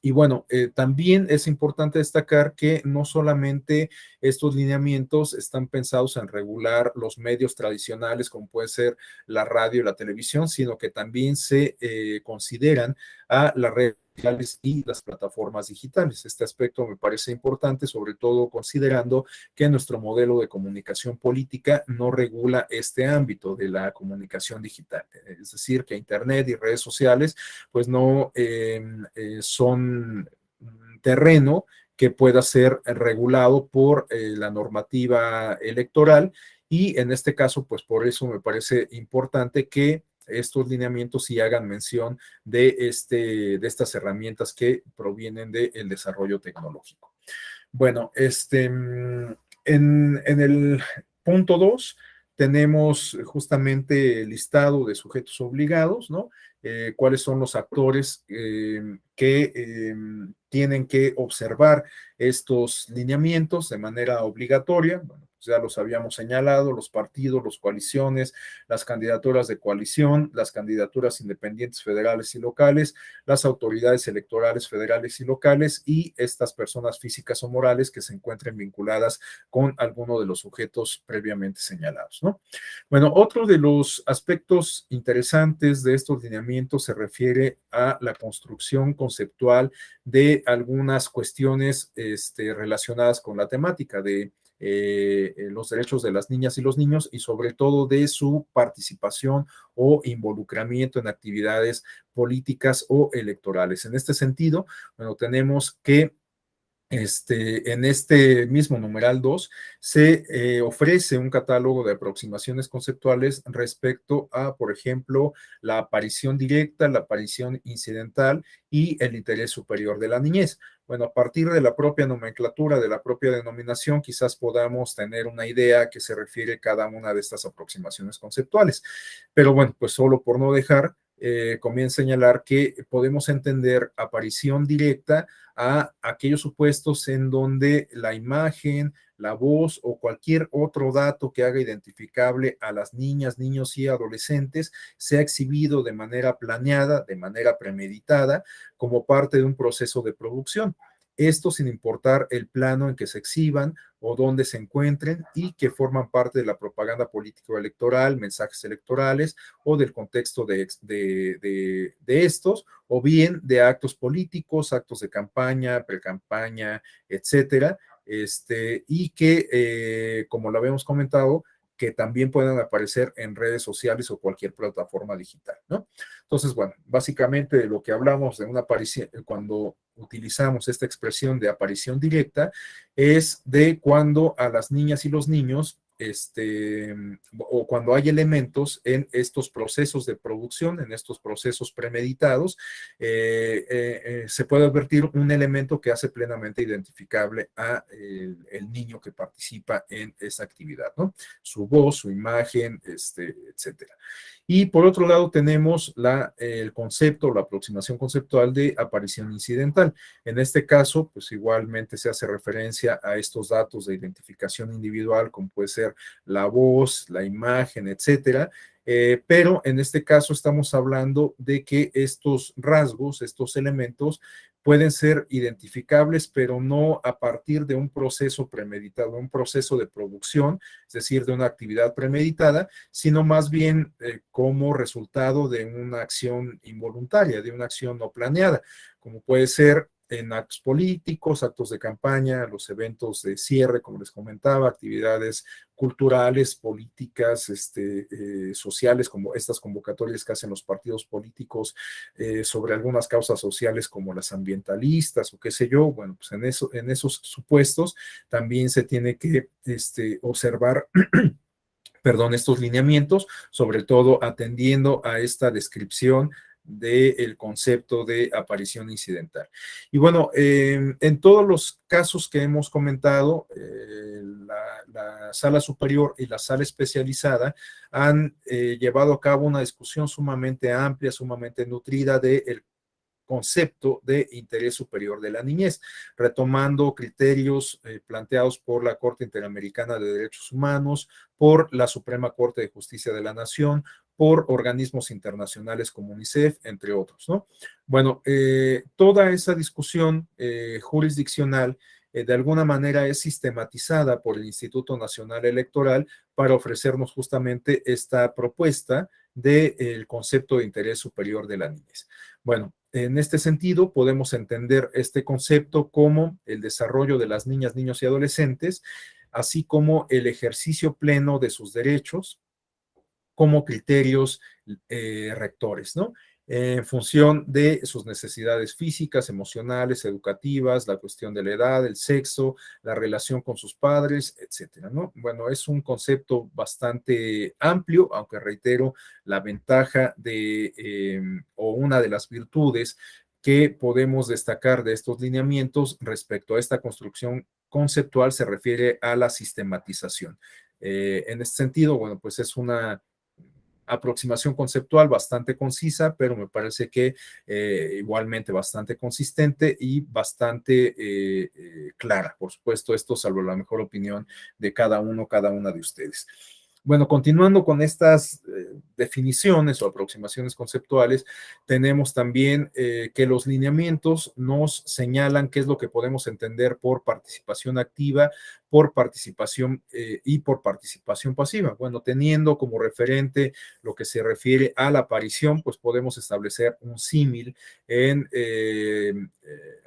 Y bueno, también es importante destacar que no solamente estos lineamientos están pensados en regular los medios tradicionales como puede ser la radio y la televisión, sino que también se consideran a las redes sociales y las plataformas digitales. Este aspecto me parece importante, sobre todo considerando que nuestro modelo de comunicación política no regula este ámbito de la comunicación digital. Es decir, que Internet y redes sociales pues no son un terreno que pueda ser regulado por la normativa electoral y en este caso, pues por eso me parece importante que estos lineamientos sí hagan mención de estas herramientas que provienen del desarrollo tecnológico. Bueno, en el punto 2 tenemos justamente el listado de sujetos obligados, ¿no? Cuáles son los actores que tienen que observar estos lineamientos de manera obligatoria. Bueno, pues ya los habíamos señalado, los partidos, las coaliciones, las candidaturas de coalición, las candidaturas independientes federales y locales, las autoridades electorales federales y locales y estas personas físicas o morales que se encuentren vinculadas con alguno de los sujetos previamente señalados, ¿no? Bueno, otro de los aspectos interesantes de estos lineamientos se refiere a la construcción conceptual de algunas cuestiones relacionadas con la temática de los derechos de las niñas y los niños y sobre todo de su participación o involucramiento en actividades políticas o electorales. En este sentido, bueno, tenemos que en este mismo numeral 2 se ofrece un catálogo de aproximaciones conceptuales respecto a, por ejemplo, la aparición directa, la aparición incidental y el interés superior de la niñez. Bueno, a partir de la propia nomenclatura, de la propia denominación, quizás podamos tener una idea que se refiere a cada una de estas aproximaciones conceptuales. Pero bueno, pues solo por no dejar, conviene señalar que podemos entender aparición directa a aquellos supuestos en donde la imagen, la voz o cualquier otro dato que haga identificable a las niñas, niños y adolescentes sea exhibido de manera planeada, de manera premeditada, como parte de un proceso de producción. Esto sin importar el plano en que se exhiban o dónde se encuentren y que forman parte de la propaganda político electoral, mensajes electorales o del contexto de estos, o bien de actos políticos, actos de campaña, pre-campaña, etcétera, y que, como lo habíamos comentado, que también puedan aparecer en redes sociales o cualquier plataforma digital, ¿no? Entonces, bueno, básicamente de lo que hablamos de una aparición, cuando utilizamos esta expresión de aparición directa, es de cuando a las niñas y los niños, o cuando hay elementos en estos procesos de producción, en estos procesos premeditados, se puede advertir un elemento que hace plenamente identificable a el niño que participa en esa actividad, ¿no? Su voz, su imagen, etcétera. Y por otro lado tenemos el concepto, la aproximación conceptual de aparición incidental. En este caso, pues igualmente se hace referencia a estos datos de identificación individual, como puede ser la voz, la imagen, etcétera. Pero en este caso estamos hablando de que estos rasgos, estos elementos, pueden ser identificables, pero no a partir de un proceso premeditado, un proceso de producción, es decir, de una actividad premeditada, sino más bien como resultado de una acción involuntaria, de una acción no planeada, como puede ser en actos políticos, actos de campaña, los eventos de cierre, como les comentaba, actividades culturales, políticas, sociales, como estas convocatorias que hacen los partidos políticos sobre algunas causas sociales como las ambientalistas o qué sé yo. Bueno, pues en esos supuestos también se tiene que observar perdón, estos lineamientos, sobre todo atendiendo a esta descripción del concepto de aparición incidental. Y bueno, en todos los casos que hemos comentado, la sala superior y la sala especializada han llevado a cabo una discusión sumamente amplia, sumamente nutrida del concepto de interés superior de la niñez, retomando criterios planteados por la Corte Interamericana de Derechos Humanos, por la Suprema Corte de Justicia de la Nación, por organismos internacionales como UNICEF, entre otros, ¿no? Bueno, toda esa discusión jurisdiccional de alguna manera es sistematizada por el Instituto Nacional Electoral para ofrecernos justamente esta propuesta del concepto de interés superior de la niñez. Bueno, en este sentido, podemos entender este concepto como el desarrollo de las niñas, niños y adolescentes, así como el ejercicio pleno de sus derechos como criterios rectores, ¿no? En función de sus necesidades físicas, emocionales, educativas, la cuestión de la edad, el sexo, la relación con sus padres, etcétera, ¿no? Bueno, es un concepto bastante amplio, aunque reitero, la ventaja o una de las virtudes que podemos destacar de estos lineamientos respecto a esta construcción conceptual se refiere a la sistematización. En este sentido, bueno, pues es una aproximación conceptual bastante concisa, pero me parece que igualmente bastante consistente y bastante clara. Por supuesto, esto salvo la mejor opinión de cada uno, cada una de ustedes. Bueno, continuando con estas definiciones o aproximaciones conceptuales, tenemos también que los lineamientos nos señalan qué es lo que podemos entender por participación activa, por participación y por participación pasiva. Bueno, teniendo como referente lo que se refiere a la aparición, pues podemos establecer un símil en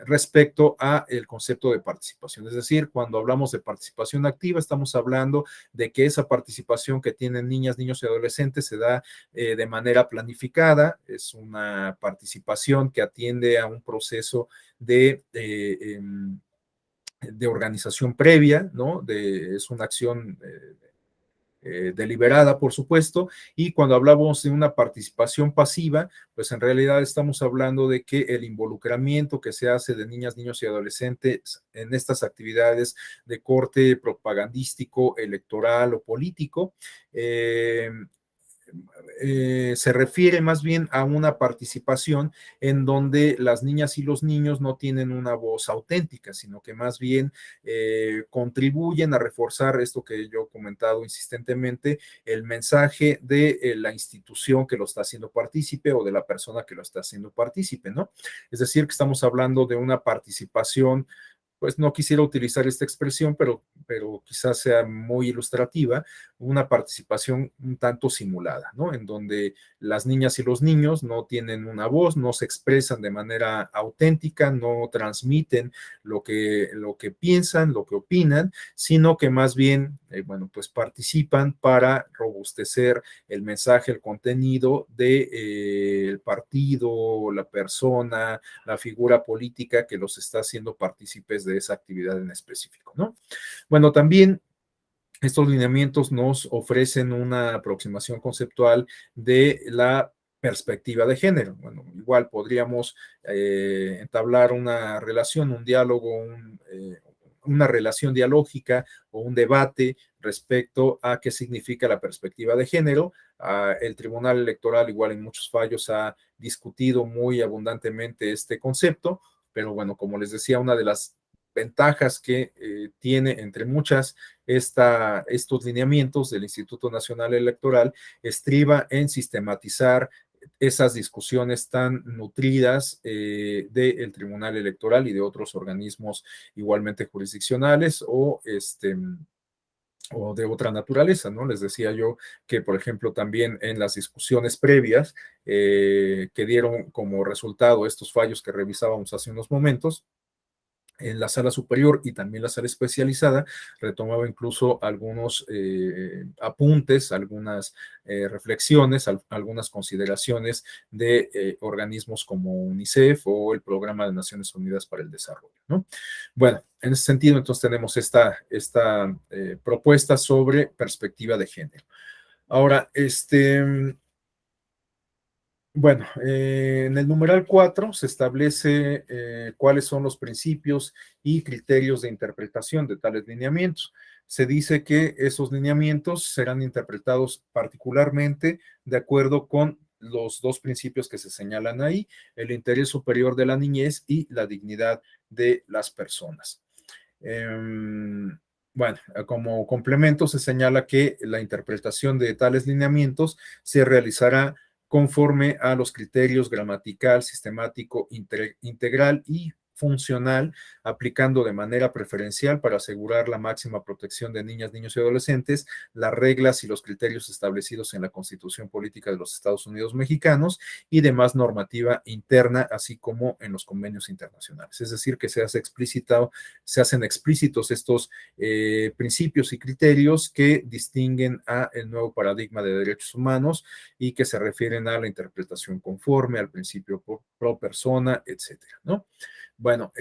respecto a el concepto de participación. Es decir, cuando hablamos de participación activa, estamos hablando de que esa participación que tienen niñas, niños y adolescentes se da de manera planificada, es una participación que atiende a un proceso de organización previa, ¿no? Es una acción deliberada, por supuesto, y cuando hablamos de una participación pasiva, pues en realidad estamos hablando de que el involucramiento que se hace de niñas, niños y adolescentes en estas actividades de corte propagandístico, electoral o político, se refiere más bien a una participación en donde las niñas y los niños no tienen una voz auténtica, sino que más bien contribuyen a reforzar esto que yo he comentado insistentemente, el mensaje de la institución que lo está haciendo partícipe o de la persona que lo está haciendo partícipe, ¿no? Es decir, que estamos hablando de una participación, pues no quisiera utilizar esta expresión, pero quizás sea muy ilustrativa, una participación un tanto simulada, ¿no? En donde las niñas y los niños no tienen una voz, no se expresan de manera auténtica, no transmiten lo que piensan, lo que opinan, sino que más bien, bueno, pues participan para robustecer el mensaje, el contenido de, el partido, la persona, la figura política que los está haciendo partícipes de esa actividad en específico, ¿no? Bueno, también estos lineamientos nos ofrecen una aproximación conceptual de la perspectiva de género. Bueno, igual podríamos entablar una relación, un diálogo, una relación dialógica o un debate respecto a qué significa la perspectiva de género. El Tribunal Electoral, igual en muchos fallos, ha discutido muy abundantemente este concepto, pero bueno, como les decía, una de las ventajas que tiene, entre muchas, estos lineamientos del Instituto Nacional Electoral estriba en sistematizar esas discusiones tan nutridas del Tribunal Electoral y de otros organismos igualmente jurisdiccionales o de otra naturaleza, ¿no? Les decía yo que, por ejemplo, también en las discusiones previas que dieron como resultado estos fallos que revisábamos hace unos momentos, en la sala superior y también la sala especializada, retomaba incluso algunos apuntes, algunas reflexiones, algunas consideraciones de organismos como UNICEF o el Programa de Naciones Unidas para el Desarrollo, ¿no? Bueno, en ese sentido, entonces tenemos esta propuesta sobre perspectiva de género. Ahora, bueno, en el numeral 4 se establece cuáles son los principios y criterios de interpretación de tales lineamientos. Se dice que esos lineamientos serán interpretados particularmente de acuerdo con los dos principios que se señalan ahí, el interés superior de la niñez y la dignidad de las personas. Bueno, como complemento se señala que la interpretación de tales lineamientos se realizará conforme a los criterios gramatical, sistemático, integral y funcional, aplicando de manera preferencial para asegurar la máxima protección de niñas, niños y adolescentes, las reglas y los criterios establecidos en la Constitución Política de los Estados Unidos Mexicanos y demás normativa interna, así como en los convenios internacionales. Es decir, que se hacen explícitos estos principios y criterios que distinguen a el nuevo paradigma de derechos humanos y que se refieren a la interpretación conforme, al principio pro persona, etcétera, ¿no? Bueno,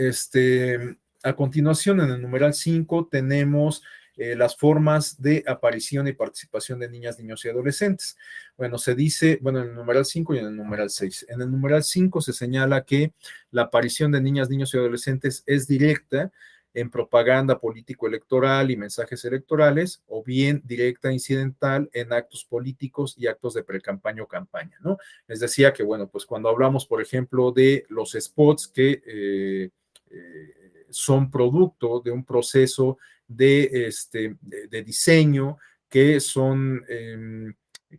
a continuación, en el numeral 5 tenemos las formas de aparición y participación de niñas, niños y adolescentes. Bueno, se dice, bueno, en el numeral 5 y en el numeral 6. En el numeral 5 se señala que la aparición de niñas, niños y adolescentes es directa en propaganda político-electoral y mensajes electorales, o bien directa incidental en actos políticos y actos de precampaña o campaña, ¿no? Les decía que, bueno, pues cuando hablamos, por ejemplo, de los spots que son producto de un proceso de diseño, que son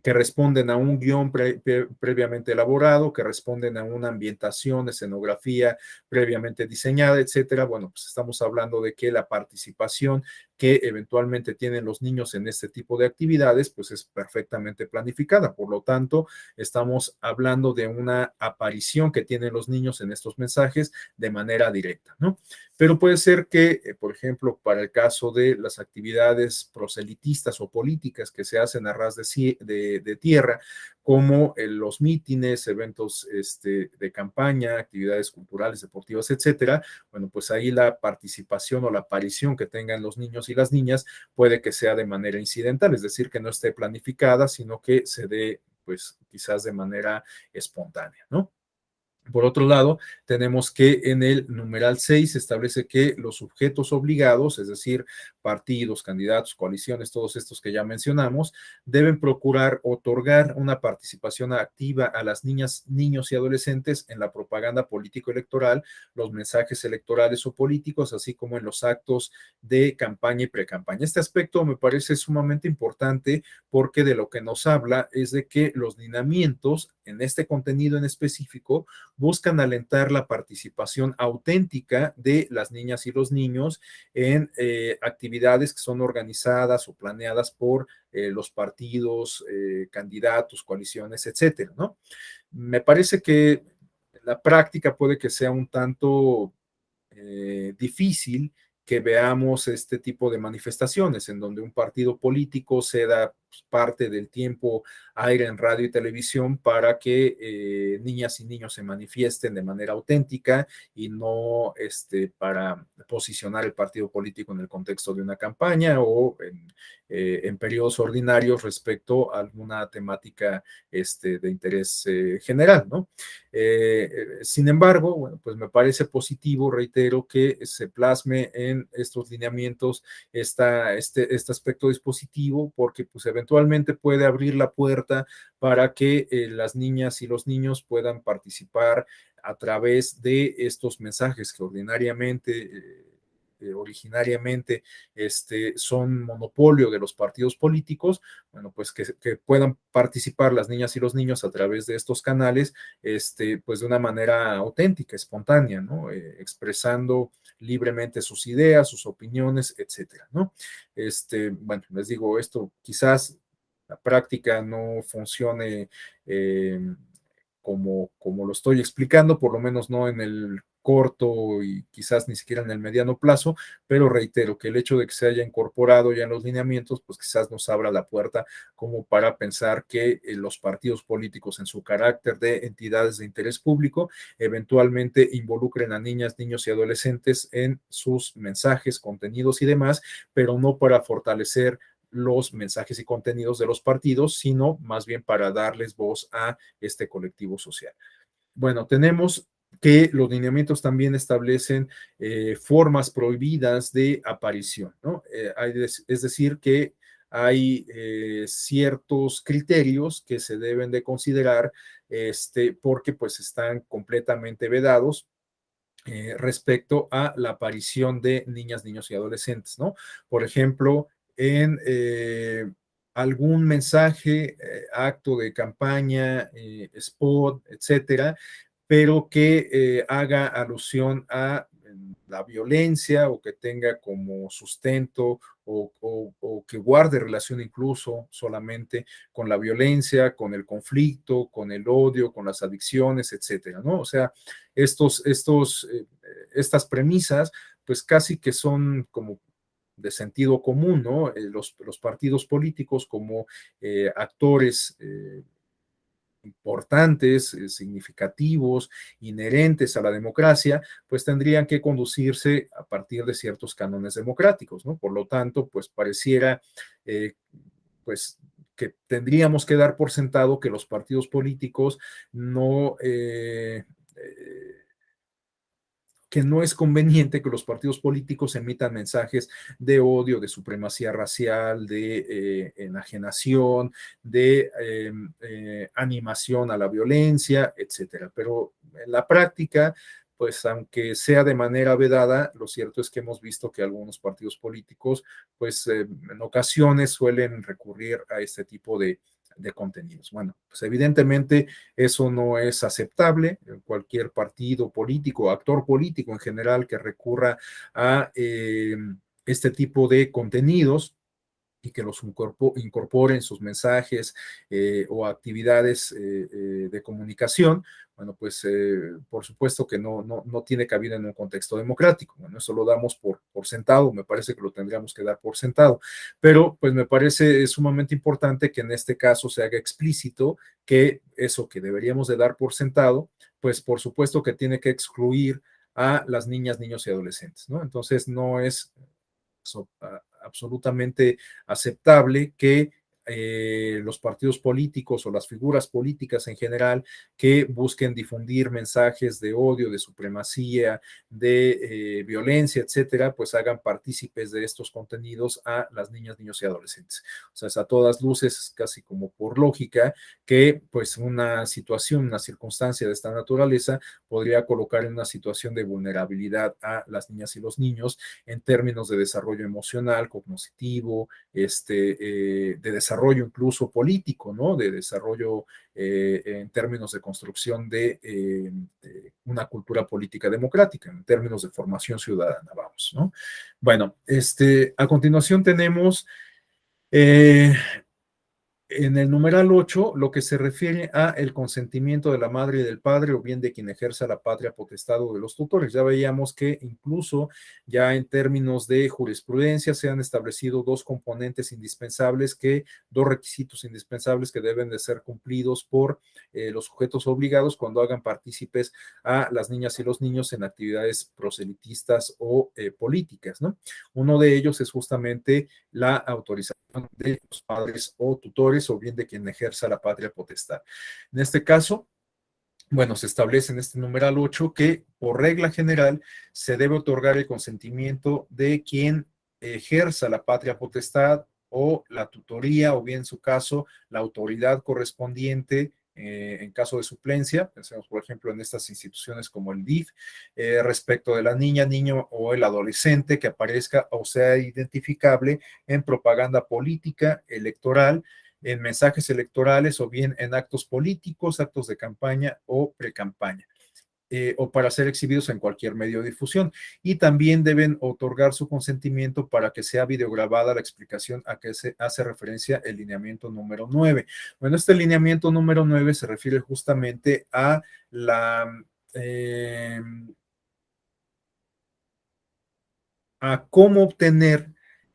que responden a un guión previamente elaborado, que responden a una ambientación, escenografía previamente diseñada, etcétera. Bueno, pues estamos hablando de que la participación que eventualmente tienen los niños en este tipo de actividades, pues es perfectamente planificada. Por lo tanto, estamos hablando de una aparición que tienen los niños en estos mensajes de manera directa, ¿no? Pero puede ser que, por ejemplo, para el caso de las actividades proselitistas o políticas que se hacen a ras de tierra, como los mítines, eventos de campaña, actividades culturales, deportivas, etcétera, bueno, pues ahí la participación o la aparición que tengan los niños y las niñas puede que sea de manera incidental, es decir, que no esté planificada, sino que se dé, pues quizás de manera espontánea, ¿no? Por otro lado, tenemos que en el numeral 6 se establece que los sujetos obligados, es decir, partidos, candidatos, coaliciones, todos estos que ya mencionamos, deben procurar otorgar una participación activa a las niñas, niños y adolescentes en la propaganda político-electoral, los mensajes electorales o políticos, así como en los actos de campaña y precampaña. Este aspecto me parece sumamente importante porque de lo que nos habla es de que los lineamientos en este contenido en específico buscan alentar la participación auténtica de las niñas y los niños en actividades que son organizadas o planeadas por los partidos, candidatos, coaliciones, etcétera, ¿no? Me parece que la práctica puede que sea un tanto difícil que veamos este tipo de manifestaciones en donde un partido político se da parte del tiempo aire en radio y televisión para que niñas y niños se manifiesten de manera auténtica y no para posicionar el partido político en el contexto de una campaña o en periodos ordinarios respecto a alguna temática de interés general, ¿no? Sin embargo, bueno, pues me parece positivo, reitero, que se plasme en estos lineamientos este aspecto dispositivo, porque pues eventualmente puede abrir la puerta para que las niñas y los niños puedan participar a través de estos mensajes que originariamente son monopolio de los partidos políticos, bueno, pues que puedan participar las niñas y los niños a través de estos canales, pues de una manera auténtica, espontánea, ¿no? Expresando libremente sus ideas, sus opiniones, etcétera, ¿no? Bueno, les digo, esto quizás la práctica no funcione eh, como lo estoy explicando, por lo menos no en el corto y quizás ni siquiera en el mediano plazo, pero reitero que el hecho de que se haya incorporado ya en los lineamientos, pues quizás nos abra la puerta como para pensar que los partidos políticos en su carácter de entidades de interés público eventualmente involucren a niñas, niños y adolescentes en sus mensajes, contenidos y demás, pero no para fortalecer los mensajes y contenidos de los partidos, sino más bien para darles voz a este colectivo social. Bueno, tenemos que los lineamientos también establecen formas prohibidas de aparición, ¿no? Es decir, que hay ciertos criterios que se deben de considerar porque pues están completamente vedados respecto a la aparición de niñas, niños y adolescentes, ¿no? Por ejemplo, en algún mensaje, acto de campaña, spot, etcétera, pero que haga alusión a la violencia o que tenga como sustento o que guarde relación incluso solamente con la violencia, con el conflicto, con el odio, con las adicciones, etcétera, ¿no? O sea, estas premisas, pues casi que son como de sentido común, ¿no? Los partidos políticos como actores importantes, significativos, inherentes a la democracia, pues tendrían que conducirse a partir de ciertos cánones democráticos, ¿no? Por lo tanto, pues pareciera, eh, pues, que tendríamos que dar por sentado que los partidos políticos no que no es conveniente que los partidos políticos emitan mensajes de odio, de supremacía racial, de enajenación, de animación a la violencia, etcétera. Pero en la práctica, pues aunque sea de manera vedada, lo cierto es que hemos visto que algunos partidos políticos, pues en ocasiones suelen recurrir a este tipo de contenidos. Bueno, pues evidentemente eso no es aceptable. Cualquier partido político, actor político en general que recurra a este tipo de contenidos y que los incorporen sus mensajes o actividades de comunicación, bueno, pues por supuesto que no tiene cabida en un contexto democrático. Bueno, eso lo damos por sentado, me parece que lo tendríamos que dar por sentado, pero pues me parece sumamente importante que en este caso se haga explícito que eso que deberíamos de dar por sentado, pues por supuesto que tiene que excluir a las niñas, niños y adolescentes, ¿no? Entonces no es absolutamente aceptable que los partidos políticos o las figuras políticas en general que busquen difundir mensajes de odio, de supremacía, de violencia, etcétera, pues hagan partícipes de estos contenidos a las niñas, niños y adolescentes. O sea, es a todas luces, casi como por lógica, que pues una situación, una circunstancia de esta naturaleza podría colocar en una situación de vulnerabilidad a las niñas y los niños en términos de desarrollo emocional, cognitivo, de desarrollo incluso político, ¿no? De desarrollo en términos de construcción de una cultura política democrática, en términos de formación ciudadana, vamos, ¿no? Bueno, a continuación tenemos eh, en el numeral 8, lo que se refiere a el consentimiento de la madre y del padre o bien de quien ejerza la patria potestad o de los tutores. Ya veíamos que incluso ya en términos de jurisprudencia se han establecido dos requisitos indispensables que deben de ser cumplidos por los sujetos obligados cuando hagan partícipes a las niñas y los niños en actividades proselitistas o políticas, ¿no? Uno de ellos es justamente la autorización de los padres o tutores o bien de quien ejerza la patria potestad. En este caso, bueno, se establece en este numeral 8 que por regla general se debe otorgar el consentimiento de quien ejerza la patria potestad o la tutoría o bien en su caso la autoridad correspondiente en caso de suplencia, pensemos por ejemplo en estas instituciones como el DIF, respecto de la niña, niño o el adolescente que aparezca o sea identificable en propaganda política, electoral, en mensajes electorales o bien en actos políticos, actos de campaña o precampaña. O para ser exhibidos en cualquier medio de difusión. Y también deben otorgar su consentimiento para que sea videograbada la explicación a que se hace referencia el lineamiento número 9. Bueno, este lineamiento número 9 se refiere justamente a eh, a cómo obtener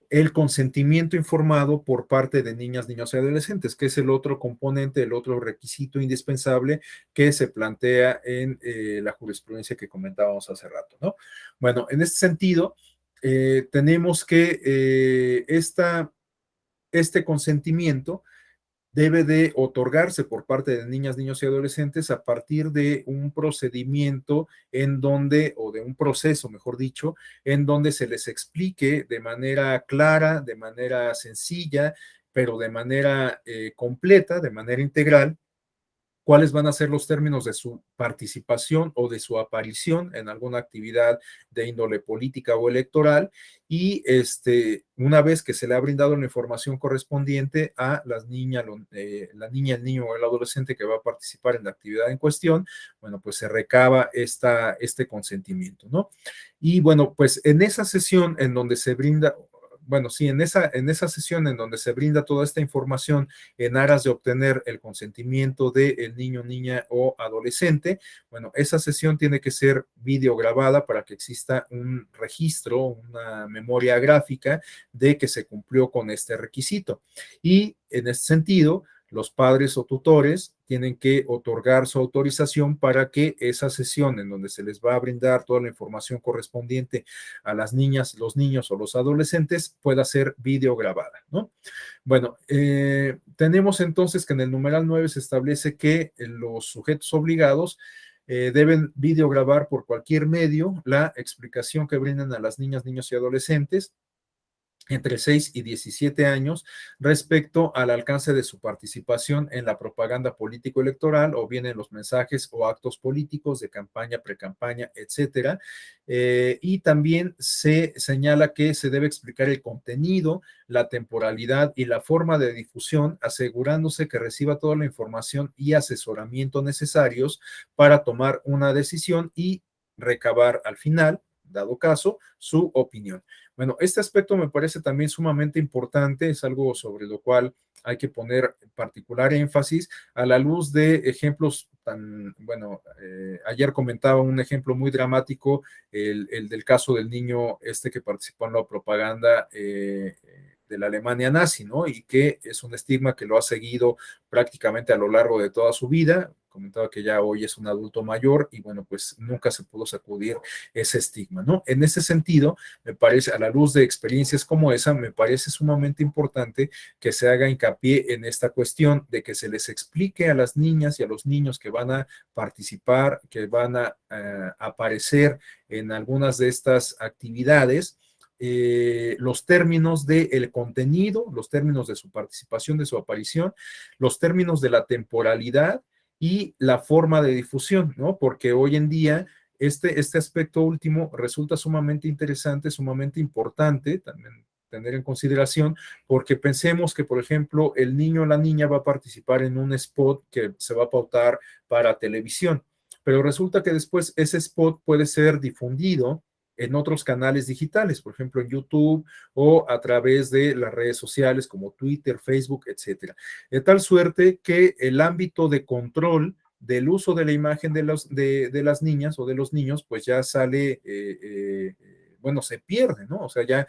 el consentimiento informado por parte de niñas, niños y adolescentes, que es el otro componente, el otro requisito indispensable que se plantea en la jurisprudencia que comentábamos hace rato, ¿no? Bueno, en este sentido, tenemos que este consentimiento debe de otorgarse por parte de niñas, niños y adolescentes a partir de un procedimiento en donde, o de un proceso, mejor dicho, en donde se les explique de manera clara, de manera sencilla, pero de manera completa, de manera integral, cuáles van a ser los términos de su participación o de su aparición en alguna actividad de índole política o electoral y una vez que se le ha brindado la información correspondiente a la niña, el niño o el adolescente que va a participar en la actividad en cuestión, bueno, pues se recaba este consentimiento, ¿no? Y bueno, pues en esa sesión en donde se brinda, bueno, sí, en esa sesión en donde se brinda toda esta información en aras de obtener el consentimiento del niño, niña o adolescente, bueno, esa sesión tiene que ser videograbada para que exista un registro, una memoria gráfica de que se cumplió con este requisito. Y en este sentido, los padres o tutores tienen que otorgar su autorización para que esa sesión en donde se les va a brindar toda la información correspondiente a las niñas, los niños o los adolescentes pueda ser videograbada, ¿no? Bueno, tenemos entonces que en el numeral 9 se establece que los sujetos obligados deben videograbar por cualquier medio la explicación que brindan a las niñas, niños y adolescentes entre 6 y 17 años respecto al alcance de su participación en la propaganda político-electoral o bien en los mensajes o actos políticos de campaña, precampaña, etcétera. Y también se señala que se debe explicar el contenido, la temporalidad y la forma de difusión, asegurándose que reciba toda la información y asesoramiento necesarios para tomar una decisión y recabar al final, dado caso, su opinión. Bueno, este aspecto me parece también sumamente importante, es algo sobre lo cual hay que poner particular énfasis a la luz de ejemplos tan, bueno, ayer comentaba un ejemplo muy dramático, el del caso del niño que participó en la propaganda de la Alemania nazi, ¿no? Y que es un estigma que lo ha seguido prácticamente a lo largo de toda su vida, comentaba que ya hoy es un adulto mayor y bueno, pues nunca se pudo sacudir ese estigma, ¿no? En ese sentido, me parece, a la luz de experiencias como esa, me parece sumamente importante que se haga hincapié en esta cuestión de que se les explique a las niñas y a los niños que van a participar, que van a aparecer en algunas de estas actividades, los términos del contenido, los términos de su participación, de su aparición, los términos de la temporalidad y la forma de difusión, ¿no? Porque hoy en día este aspecto último resulta sumamente interesante, sumamente importante también tener en consideración, porque pensemos que, por ejemplo, el niño o la niña va a participar en un spot que se va a pautar para televisión, pero resulta que después ese spot puede ser difundido en otros canales digitales, por ejemplo en YouTube o a través de las redes sociales como Twitter, Facebook, etcétera. De tal suerte que el ámbito de control del uso de la imagen de las niñas o de los niños, pues ya sale, bueno, se pierde, ¿no? O sea, ya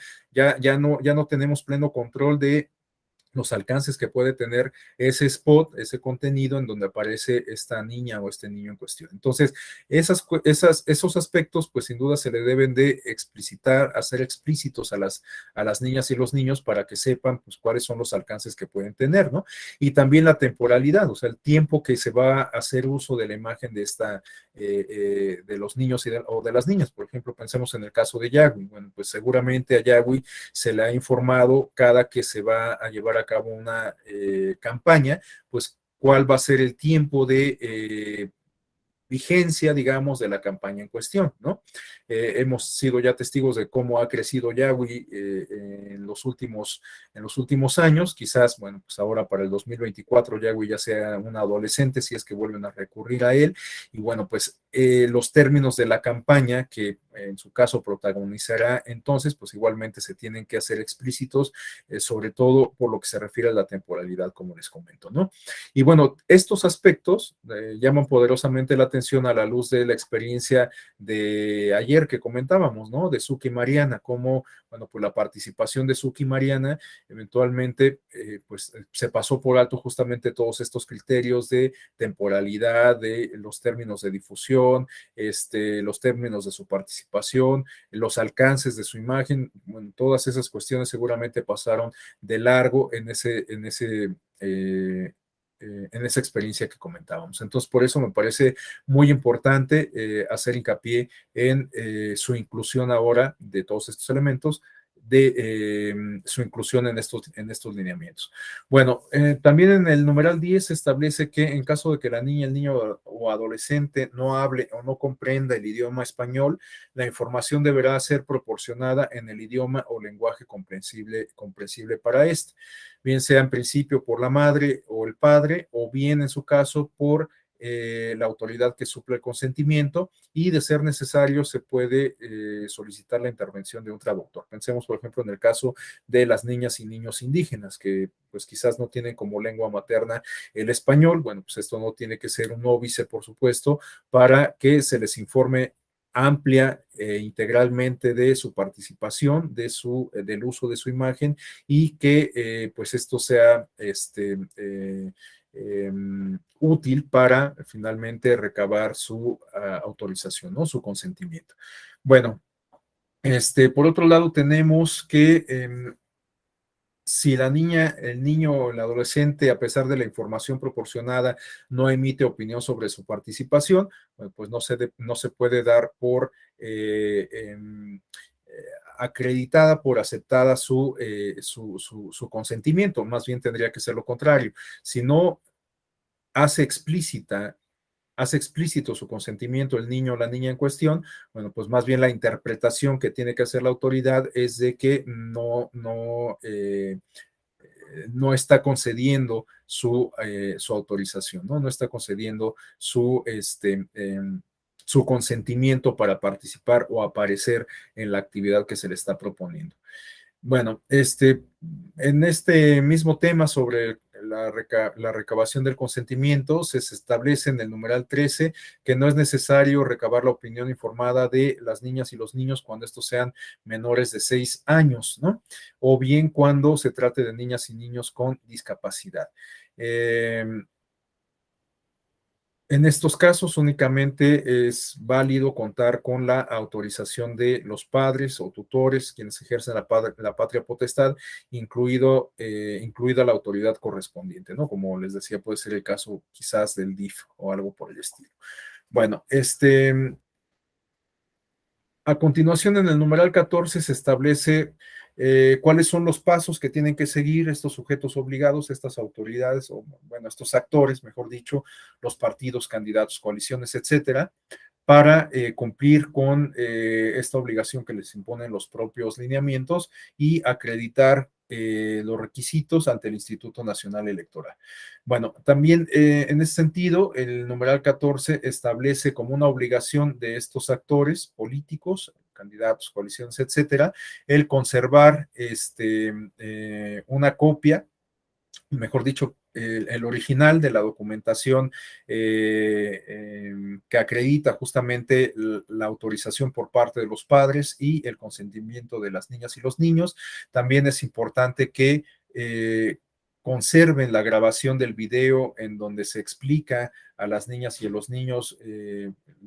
no tenemos pleno control de los alcances que puede tener ese spot, ese contenido en donde aparece esta niña o este niño en cuestión. Entonces, esos aspectos, pues sin duda se le deben de explicitar, hacer explícitos a las niñas y los niños para que sepan pues, cuáles son los alcances que pueden tener, ¿no? Y también la temporalidad, o sea, el tiempo que se va a hacer uso de la imagen de de los niños o de las niñas. Por ejemplo, pensemos en el caso de Yagui. Bueno, pues seguramente a Yagui se le ha informado cada que se va a llevar a cabo una campaña, pues cuál va a ser el tiempo de vigencia, digamos, de la campaña en cuestión, ¿no? Hemos sido ya testigos de cómo ha crecido Yahweh en los últimos años, quizás, bueno, pues ahora para el 2024 Yahweh ya sea un adolescente, si es que vuelven a recurrir a él, y bueno, pues los términos de la campaña que en su caso protagonizará entonces, pues igualmente se tienen que hacer explícitos, sobre todo por lo que se refiere a la temporalidad, como les comento, ¿no? Y bueno, estos aspectos llaman poderosamente la atención a la luz de la experiencia de ayer que comentábamos, ¿no? De Suki Mariana, cómo, bueno, pues la participación de Suki Mariana eventualmente, pues se pasó por alto justamente todos estos criterios de temporalidad, de los términos de difusión, los términos de su participación, los alcances de su imagen, bueno, todas esas cuestiones seguramente pasaron de largo en esa experiencia que comentábamos. Entonces, por eso me parece muy importante hacer hincapié en su inclusión ahora de todos estos elementos, de su inclusión en estos lineamientos. Bueno, también en el numeral 10 se establece que en caso de que la niña, el niño o adolescente no hable o no comprenda el idioma español, la información deberá ser proporcionada en el idioma o lenguaje comprensible para este, bien sea en principio por la madre o el padre, o bien en su caso por la autoridad que suple el consentimiento, y de ser necesario se puede solicitar la intervención de un traductor. Pensemos, por ejemplo, en el caso de las niñas y niños indígenas que pues quizás no tienen como lengua materna el español. Bueno, pues esto no tiene que ser un óbice, por supuesto, para que se les informe amplia integralmente de su participación, del uso de su imagen, y que pues esto sea útil para finalmente recabar su autorización, ¿no? Su consentimiento. Bueno, por otro lado tenemos que si la niña, el niño o el adolescente, a pesar de la información proporcionada, no emite opinión sobre su participación, pues no se puede dar por acreditada, por aceptada su consentimiento. Más bien tendría que ser lo contrario. Si no hace hace explícito su consentimiento el niño o la niña en cuestión, bueno, pues más bien la interpretación que tiene que hacer la autoridad es de que no está concediendo su autorización, ¿no? No está concediendo su consentimiento para participar o aparecer en la actividad que se le está proponiendo. Bueno, en este mismo tema sobre la recabación del consentimiento, se establece en el numeral 13 que no es necesario recabar la opinión informada de las niñas y los niños cuando estos sean menores de 6 años, ¿no? O bien cuando se trate de niñas y niños con discapacidad. En estos casos únicamente es válido contar con la autorización de los padres o tutores, quienes ejercen la patria potestad, incluida la autoridad correspondiente, ¿no? Como les decía, puede ser el caso quizás del DIF o algo por el estilo. Bueno, a continuación, en el numeral 14 se establece cuáles son los pasos que tienen que seguir estos sujetos obligados, estas autoridades, o bueno, estos actores, mejor dicho, los partidos, candidatos, coaliciones, etcétera, para cumplir con esta obligación que les imponen los propios lineamientos y acreditar los requisitos ante el Instituto Nacional Electoral. Bueno, también en ese sentido, el numeral 14 establece como una obligación de estos actores políticos, candidatos, coaliciones, etcétera, el conservar una copia, mejor dicho, el original de la documentación que acredita justamente la autorización por parte de los padres y el consentimiento de las niñas y los niños. También es importante que conserven la grabación del video en donde se explica a las niñas y a los niños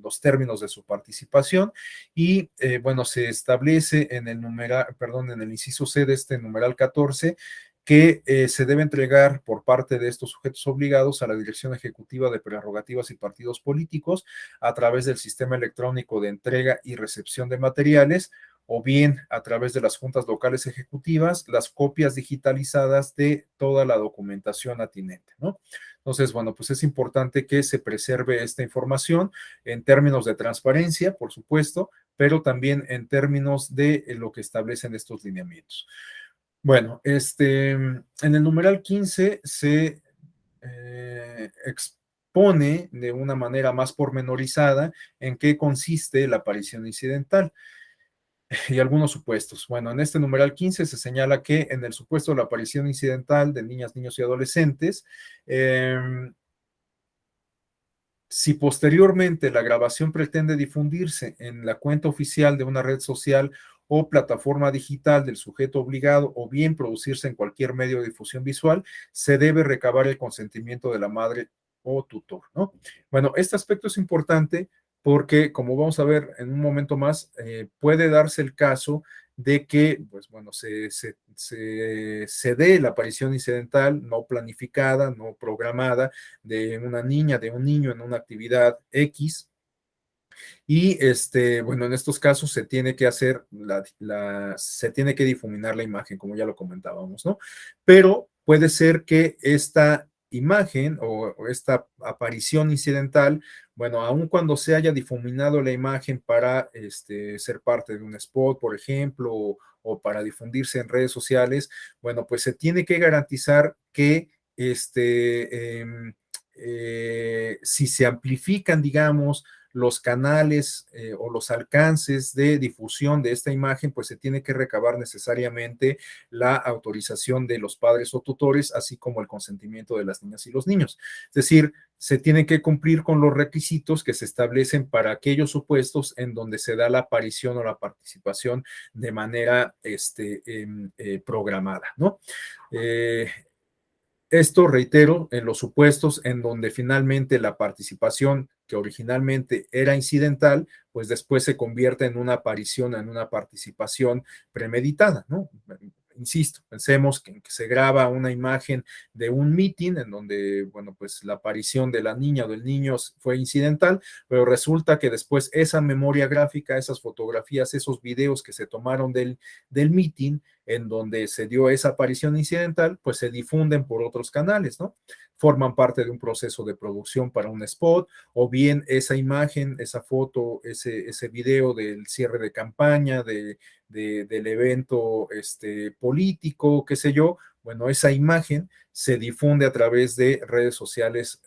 los términos de su participación y bueno, se establece en el en el inciso C de este numeral 14 que se debe entregar por parte de estos sujetos obligados a la Dirección Ejecutiva de Prerrogativas y Partidos Políticos a través del sistema electrónico de entrega y recepción de materiales o bien a través de las juntas locales ejecutivas, las copias digitalizadas de toda la documentación atinente, ¿no? Entonces, bueno, pues es importante que se preserve esta información en términos de transparencia, por supuesto, pero también en términos de lo que establecen estos lineamientos. Bueno, en el numeral 15 se expone de una manera más pormenorizada en qué consiste la aparición incidental y algunos supuestos. Bueno, en este numeral 15 se señala que en el supuesto de la aparición incidental de niñas, niños y adolescentes, si posteriormente la grabación pretende difundirse en la cuenta oficial de una red social o plataforma digital del sujeto obligado o bien producirse en cualquier medio de difusión visual, se debe recabar el consentimiento de la madre o tutor, ¿no? Bueno, este aspecto es importante porque, como vamos a ver en un momento más, puede darse el caso de que, pues bueno, se dé la aparición incidental no planificada, no programada, de una niña, de un niño en una actividad X. Y bueno, en estos casos se tiene que hacer, se tiene que difuminar la imagen, como ya lo comentábamos, ¿no? Pero puede ser que esta imagen o esta aparición incidental, bueno, aun cuando se haya difuminado la imagen para ser parte de un spot, por ejemplo, o para difundirse en redes sociales, bueno, pues se tiene que garantizar que si se amplifican, digamos, los canales o los alcances de difusión de esta imagen, pues se tiene que recabar necesariamente la autorización de los padres o tutores, así como el consentimiento de las niñas y los niños. Es decir, se tiene que cumplir con los requisitos que se establecen para aquellos supuestos en donde se da la aparición o la participación de manera programada, ¿no? Esto, reitero, en los supuestos en donde finalmente la participación que originalmente era incidental, pues después se convierte en una aparición, en una participación premeditada, ¿no? Insisto, pensemos que se graba una imagen de un meeting en donde, bueno, pues la aparición de la niña o del niño fue incidental, pero resulta que después esa memoria gráfica, esas fotografías, esos videos que se tomaron del meeting, en donde se dio esa aparición incidental, pues se difunden por otros canales, ¿no? Forman parte de un proceso de producción para un spot, o bien esa imagen, esa foto, ese video del cierre de campaña, del evento político, qué sé yo, bueno, esa imagen se difunde a través de redes sociales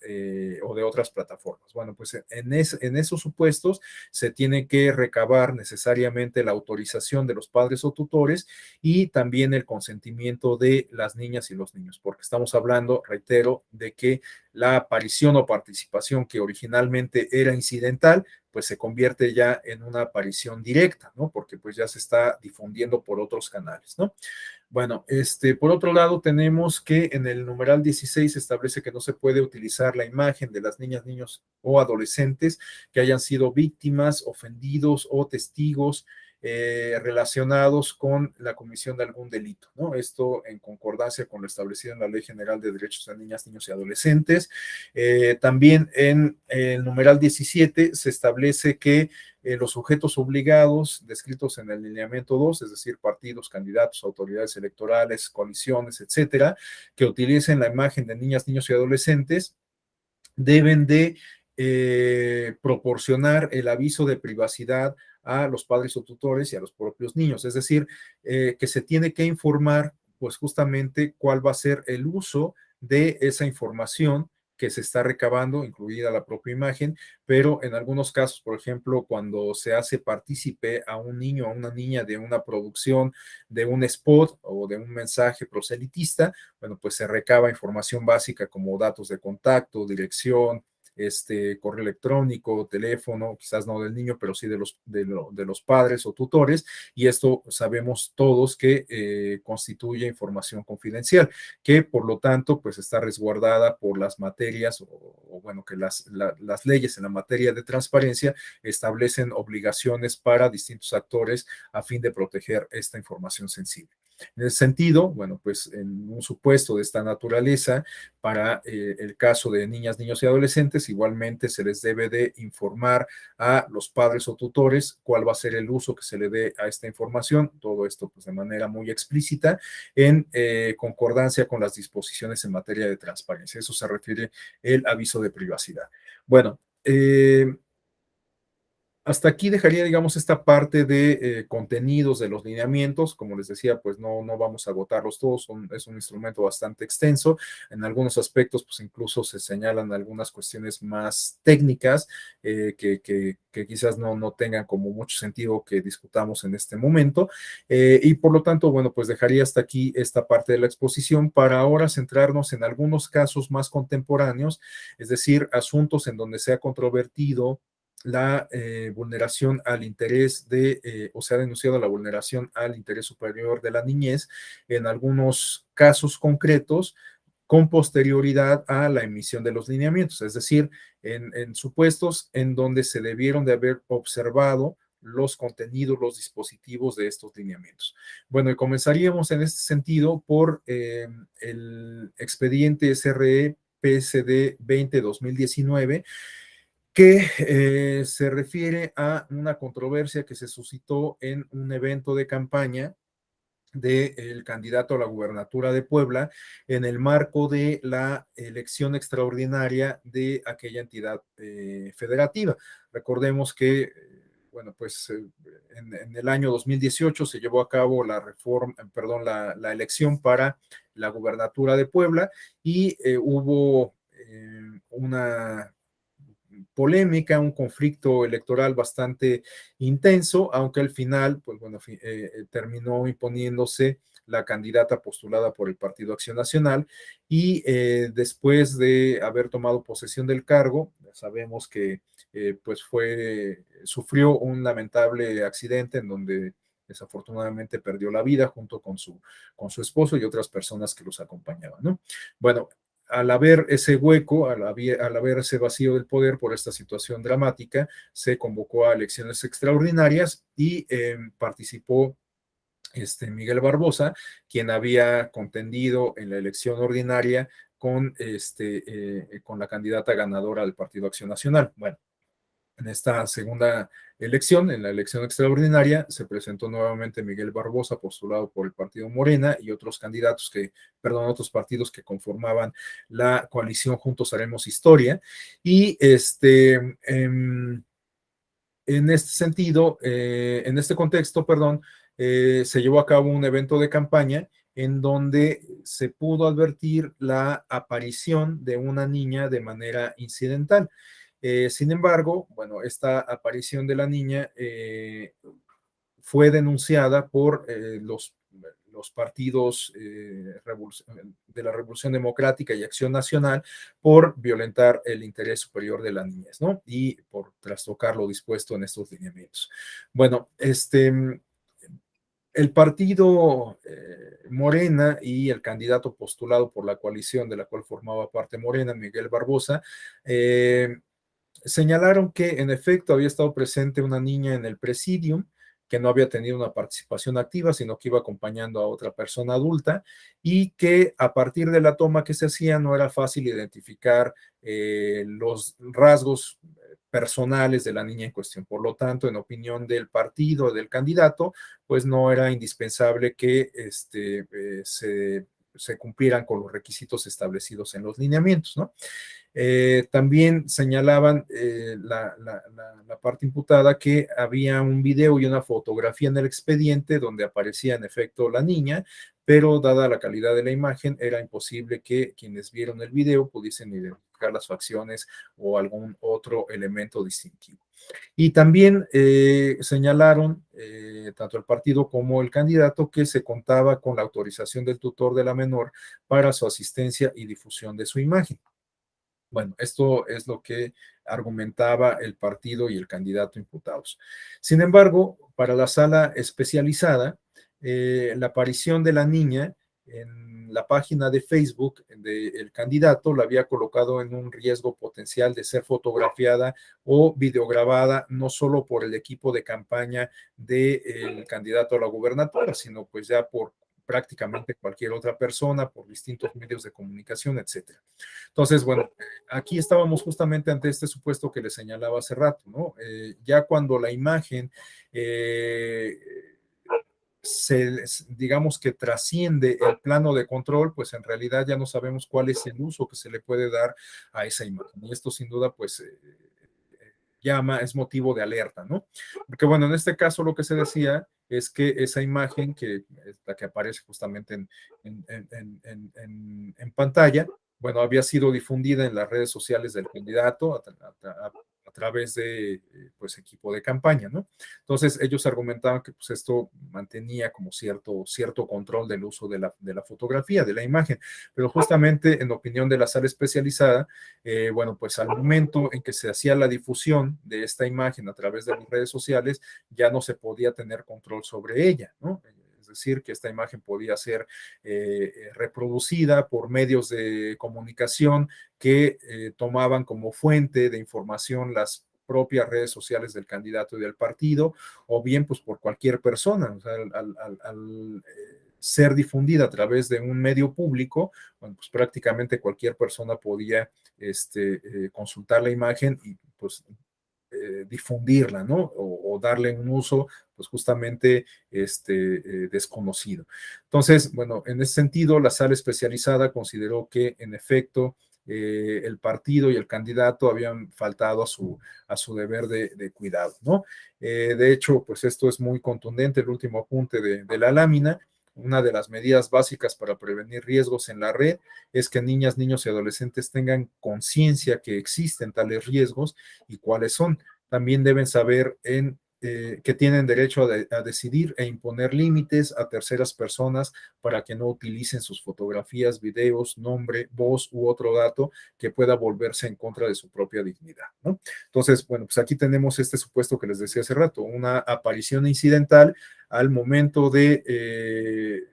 o de otras plataformas. Bueno, pues en esos supuestos se tiene que recabar necesariamente la autorización de los padres o tutores y también el consentimiento de las niñas y los niños, porque estamos hablando, reitero, de que la aparición o participación que originalmente era incidental, pues se convierte ya en una aparición directa, ¿no? Porque pues ya se está difundiendo por otros canales, ¿no? Bueno, por otro lado, tenemos que en el numeral 16 se establece que no se puede utilizar la imagen de las niñas, niños o adolescentes que hayan sido víctimas, ofendidos o testigos relacionados con la comisión de algún delito, ¿no? Esto en concordancia con lo establecido en la Ley General de Derechos de Niñas, Niños y Adolescentes. También en el numeral 17 se establece que los sujetos obligados descritos en el lineamiento 2, es decir, partidos, candidatos, autoridades electorales, coaliciones, etcétera, que utilicen la imagen de niñas, niños y adolescentes, deben de proporcionar el aviso de privacidad a los padres o tutores y a los propios niños. Es decir, que se tiene que informar, pues justamente, cuál va a ser el uso de esa información que se está recabando, incluida la propia imagen, pero en algunos casos, por ejemplo, cuando se hace partícipe a un niño o a una niña de una producción, de un spot o de un mensaje proselitista, bueno, pues se recaba información básica como datos de contacto, dirección, correo electrónico, teléfono, quizás no del niño, pero sí de los padres o tutores, y esto sabemos todos que constituye información confidencial, que por lo tanto pues está resguardada por las materias o bueno, que las leyes en la materia de transparencia establecen obligaciones para distintos actores a fin de proteger esta información sensible. En ese sentido, bueno, pues en un supuesto de esta naturaleza, para el caso de niñas, niños y adolescentes, igualmente se les debe de informar a los padres o tutores cuál va a ser el uso que se le dé a esta información, todo esto pues de manera muy explícita, en concordancia con las disposiciones en materia de transparencia. Eso se refiere el aviso de privacidad. Bueno, hasta aquí dejaría, digamos, esta parte de contenidos de los lineamientos. Como les decía, pues no vamos a agotarlos todos, es un instrumento bastante extenso. En algunos aspectos, pues incluso se señalan algunas cuestiones más técnicas que quizás no tengan como mucho sentido que discutamos en este momento. Y por lo tanto, bueno, pues dejaría hasta aquí esta parte de la exposición para ahora centrarnos en algunos casos más contemporáneos, es decir, asuntos en donde se ha controvertido la vulneración al interés o se ha denunciado la vulneración al interés superior de la niñez en algunos casos concretos con posterioridad a la emisión de los lineamientos, es decir, en supuestos en donde se debieron de haber observado los contenidos, los dispositivos de estos lineamientos. Bueno, y comenzaríamos en este sentido por el expediente SRE PSD 20-2019, que se refiere a una controversia que se suscitó en un evento de campaña del candidato a la gubernatura de Puebla en el marco de la elección extraordinaria de aquella entidad federativa. Recordemos que, bueno, pues en el año 2018 se llevó a cabo la reforma, perdón, la elección para la gubernatura de Puebla y hubo una polémica, un conflicto electoral bastante intenso, aunque al final, pues bueno, terminó imponiéndose la candidata postulada por el Partido Acción Nacional y después de haber tomado posesión del cargo, sabemos que pues sufrió un lamentable accidente en donde desafortunadamente perdió la vida junto con su esposo y otras personas que los acompañaban, ¿no? Bueno, al haber ese hueco, al haber ese vacío del poder por esta situación dramática, se convocó a elecciones extraordinarias y participó Miguel Barbosa, quien había contendido en la elección ordinaria con la candidata ganadora del Partido Acción Nacional. Bueno, en esta segunda elección, en la elección extraordinaria, se presentó nuevamente Miguel Barbosa, postulado por el partido Morena y otros partidos que conformaban la coalición Juntos Haremos Historia. Y en este sentido, en este contexto, perdón, se llevó a cabo un evento de campaña en donde se pudo advertir la aparición de una niña de manera incidental. Sin embargo, bueno, esta aparición de la niña fue denunciada por los partidos de la Revolución Democrática y Acción Nacional por violentar el interés superior de la niñez, ¿no? Y por trastocar lo dispuesto en estos lineamientos. Bueno, el partido Morena y el candidato postulado por la coalición de la cual formaba parte Morena, Miguel Barbosa, señalaron que en efecto había estado presente una niña en el presidium, que no había tenido una participación activa, sino que iba acompañando a otra persona adulta y que a partir de la toma que se hacía no era fácil identificar los rasgos personales de la niña en cuestión. Por lo tanto, en opinión del partido, del candidato, pues no era indispensable que se cumplieran con los requisitos establecidos en los lineamientos, ¿no? También señalaban la parte imputada que había un video y una fotografía en el expediente donde aparecía en efecto la niña, pero dada la calidad de la imagen, era imposible que quienes vieron el video pudiesen identificar las facciones o algún otro elemento distintivo. Y también señalaron, tanto el partido como el candidato, que se contaba con la autorización del tutor de la menor para su asistencia y difusión de su imagen. Bueno, esto es lo que argumentaba el partido y el candidato imputados. Sin embargo, para la sala especializada, la aparición de la niña en la página de Facebook del candidato la había colocado en un riesgo potencial de ser fotografiada o videograbada, no solo por el equipo de campaña del candidato a la gubernatura, sino pues ya por prácticamente cualquier otra persona, por distintos medios de comunicación, etcétera. Entonces, bueno, aquí estábamos justamente ante este supuesto que le señalaba hace rato, ¿no? Ya cuando la imagen eh, digamos que trasciende el plano de control, pues en realidad ya no sabemos cuál es el uso que se le puede dar a esa imagen. Y esto sin duda, pues llama, es motivo de alerta, ¿no? Porque bueno, en este caso lo que se decía es que esa imagen, que es la que aparece justamente en pantalla, bueno, había sido difundida en las redes sociales del candidato a través de pues equipo de campaña, ¿no? Entonces ellos argumentaban que pues esto mantenía como cierto control del uso de la fotografía, de la imagen, pero justamente en opinión de la sala especializada, bueno, pues al momento en que se hacía la difusión de esta imagen a través de las redes sociales, ya no se podía tener control sobre ella, ¿no? Es decir, que esta imagen podía ser reproducida por medios de comunicación que tomaban como fuente de información las propias redes sociales del candidato y del partido, o bien pues por cualquier persona, o sea, ser difundida a través de un medio público, bueno, pues prácticamente cualquier persona podía consultar la imagen y pues difundirla, ¿no? O darle un uso, pues justamente desconocido. Entonces, bueno, en ese sentido, la sala especializada consideró que en efecto el partido y el candidato habían faltado a su deber de cuidado, ¿no? De hecho, pues esto es muy contundente, el último apunte de la lámina. Una de las medidas básicas para prevenir riesgos en la red es que niñas, niños y adolescentes tengan conciencia que existen tales riesgos y cuáles son. También deben saber que tienen derecho a decidir e imponer límites a terceras personas para que no utilicen sus fotografías, videos, nombre, voz u otro dato que pueda volverse en contra de su propia dignidad, ¿no? Entonces, bueno, pues aquí tenemos este supuesto que les decía hace rato, una aparición incidental al momento de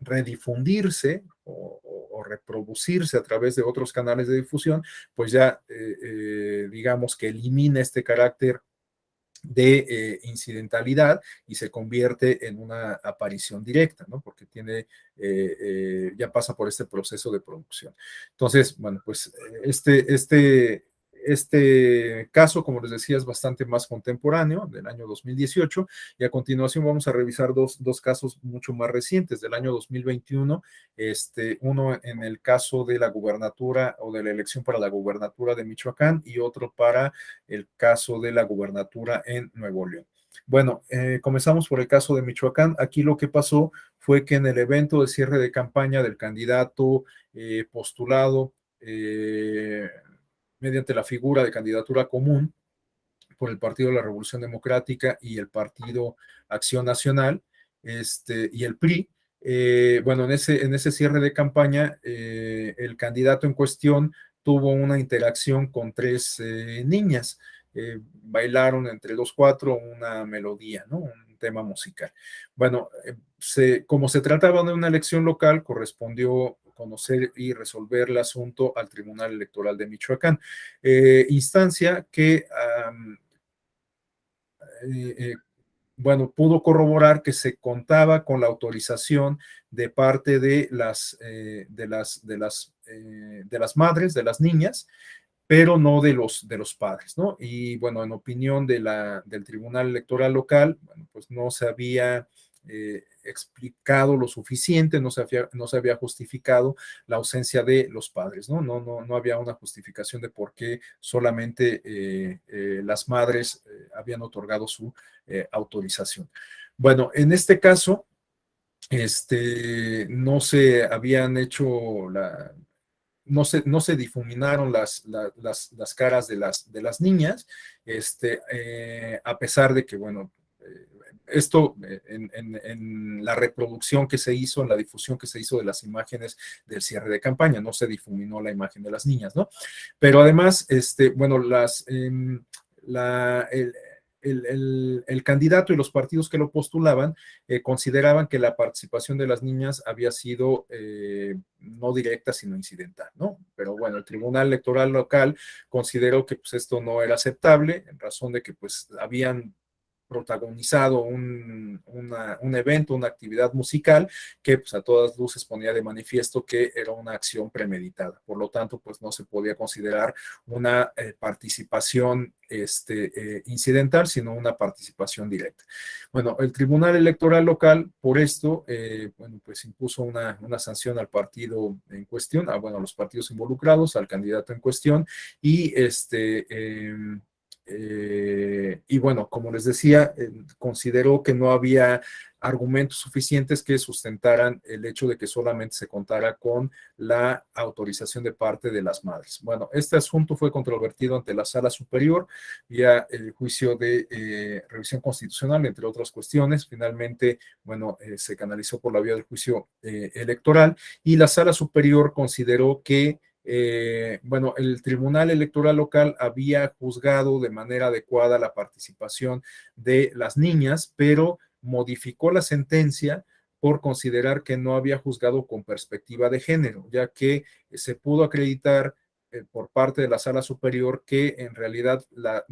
redifundirse o reproducirse a través de otros canales de difusión, pues ya digamos que elimina este carácter de incidentalidad y se convierte en una aparición directa, ¿no? Porque ya pasa por este proceso de producción. Entonces, bueno, pues este caso, como les decía, es bastante más contemporáneo, del año 2018, y a continuación vamos a revisar dos casos mucho más recientes, del año 2021, uno en el caso de la gubernatura o de la elección para la gubernatura de Michoacán y otro para el caso de la gubernatura en Nuevo León. Bueno, comenzamos por el caso de Michoacán. Aquí lo que pasó fue que en el evento de cierre de campaña del candidato postulado mediante la figura de candidatura común por el Partido de la Revolución Democrática y el Partido Acción Nacional, y el PRI. Bueno, en ese cierre de campaña, el candidato en cuestión tuvo una interacción con tres niñas. Bailaron entre los cuatro una melodía, ¿no? Un tema musical. Bueno, como se trataba de una elección local, correspondió conocer y resolver el asunto al Tribunal Electoral de Michoacán, instancia que eh, eh, bueno, pudo corroborar que se contaba con la autorización de parte de las madres, de las niñas, pero no de los padres, ¿no? Y bueno, en opinión del Tribunal Electoral local, bueno, pues no se había explicado lo suficiente, no se había justificado la ausencia de los padres, ¿no? No había una justificación de por qué solamente las madres habían otorgado su autorización. Bueno, en este caso, no se habían hecho no se difuminaron las caras de las niñas, a pesar de que, bueno, esto en la reproducción que se hizo, en la difusión que se hizo de las imágenes del cierre de campaña, no se difuminó la imagen de las niñas, ¿no? Pero además, bueno, el candidato y los partidos que lo postulaban consideraban que la participación de las niñas había sido no directa, sino incidental, ¿no? Pero bueno, el Tribunal Electoral local consideró que pues, esto no era aceptable en razón de que pues habían protagonizado un evento, una actividad musical que pues, a todas luces ponía de manifiesto que era una acción premeditada. Por lo tanto, pues no se podía considerar una participación incidental, sino una participación directa. Bueno, el Tribunal Electoral local, por esto, bueno, pues impuso una sanción al partido en cuestión, bueno, a los partidos involucrados, al candidato en cuestión, y y bueno, como les decía, consideró que no había argumentos suficientes que sustentaran el hecho de que solamente se contara con la autorización de parte de las madres. Bueno, este asunto fue controvertido ante la Sala Superior vía el juicio de revisión constitucional, entre otras cuestiones. Finalmente, bueno, se canalizó por la vía del juicio electoral y la Sala Superior consideró que bueno, el Tribunal Electoral local había juzgado de manera adecuada la participación de las niñas, pero modificó la sentencia por considerar que no había juzgado con perspectiva de género, ya que se pudo acreditar por parte de la Sala Superior que en realidad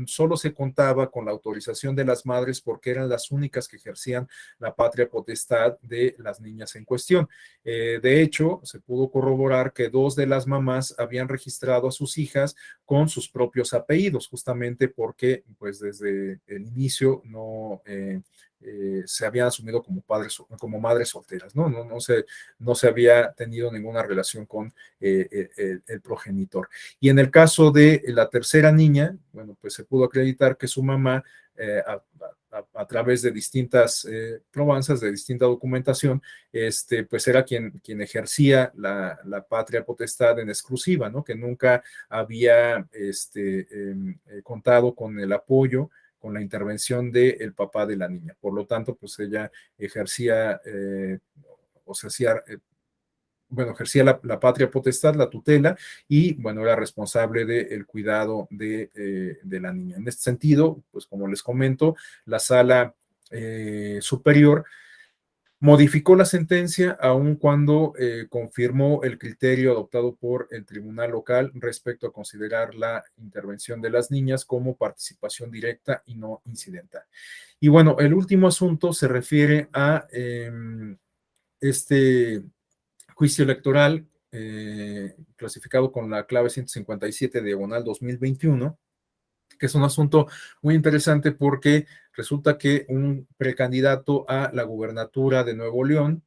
solo se contaba con la autorización de las madres porque eran las únicas que ejercían la patria potestad de las niñas en cuestión. De hecho, se pudo corroborar que dos de las mamás habían registrado a sus hijas con sus propios apellidos, justamente porque pues desde el inicio no se habían asumido como padres, como madres solteras, ¿no? No se había tenido ninguna relación con el progenitor. Y en el caso de la tercera niña, bueno, pues se pudo acreditar que su mamá, a través de distintas probanzas, de distinta documentación, pues era quien ejercía la patria potestad en exclusiva, ¿no? Que nunca había contado con el apoyo, con la intervención del papá de la niña. Por lo tanto, pues ella ejercía o se hacía bueno, ejercía la patria potestad, la tutela, y bueno, era responsable del cuidado de la niña. En este sentido, pues como les comento, la sala superior modificó la sentencia aun cuando confirmó el criterio adoptado por el tribunal local respecto a considerar la intervención de las niñas como participación directa y no incidental. Y bueno, el último asunto se refiere a este juicio electoral clasificado con la clave 157 diagonal 2021, que es un asunto muy interesante porque resulta que un precandidato a la gubernatura de Nuevo León,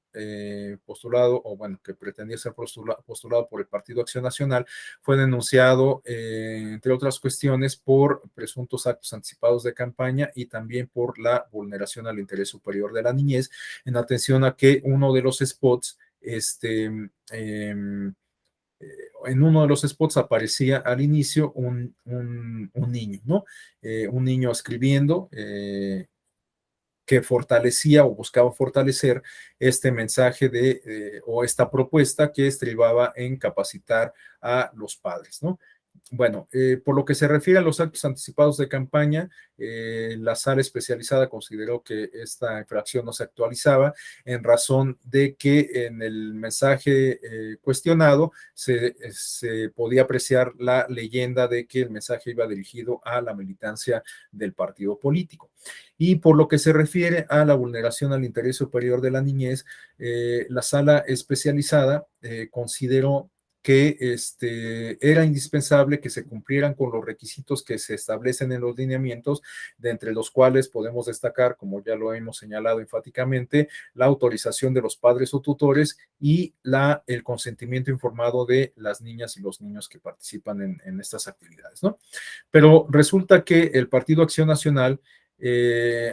postulado, o bueno, que pretendía ser postulado por el Partido Acción Nacional, fue denunciado, entre otras cuestiones, por presuntos actos anticipados de campaña y también por la vulneración al interés superior de la niñez, en atención a que uno de los spots, en uno de los spots aparecía al inicio un niño, ¿no? Un niño escribiendo que fortalecía o buscaba fortalecer este mensaje o esta propuesta que estribaba en capacitar a los padres, ¿no? Bueno, por lo que se refiere a los actos anticipados de campaña, la sala especializada consideró que esta infracción no se actualizaba en razón de que en el mensaje cuestionado se podía apreciar la leyenda de que el mensaje iba dirigido a la militancia del partido político. Y por lo que se refiere a la vulneración al interés superior de la niñez, la sala especializada consideró que era indispensable que se cumplieran con los requisitos que se establecen en los lineamientos, de entre los cuales podemos destacar, como ya lo hemos señalado enfáticamente, la autorización de los padres o tutores y el consentimiento informado de las niñas y los niños que participan en estas actividades, ¿no? Pero resulta que el Partido Acción Nacional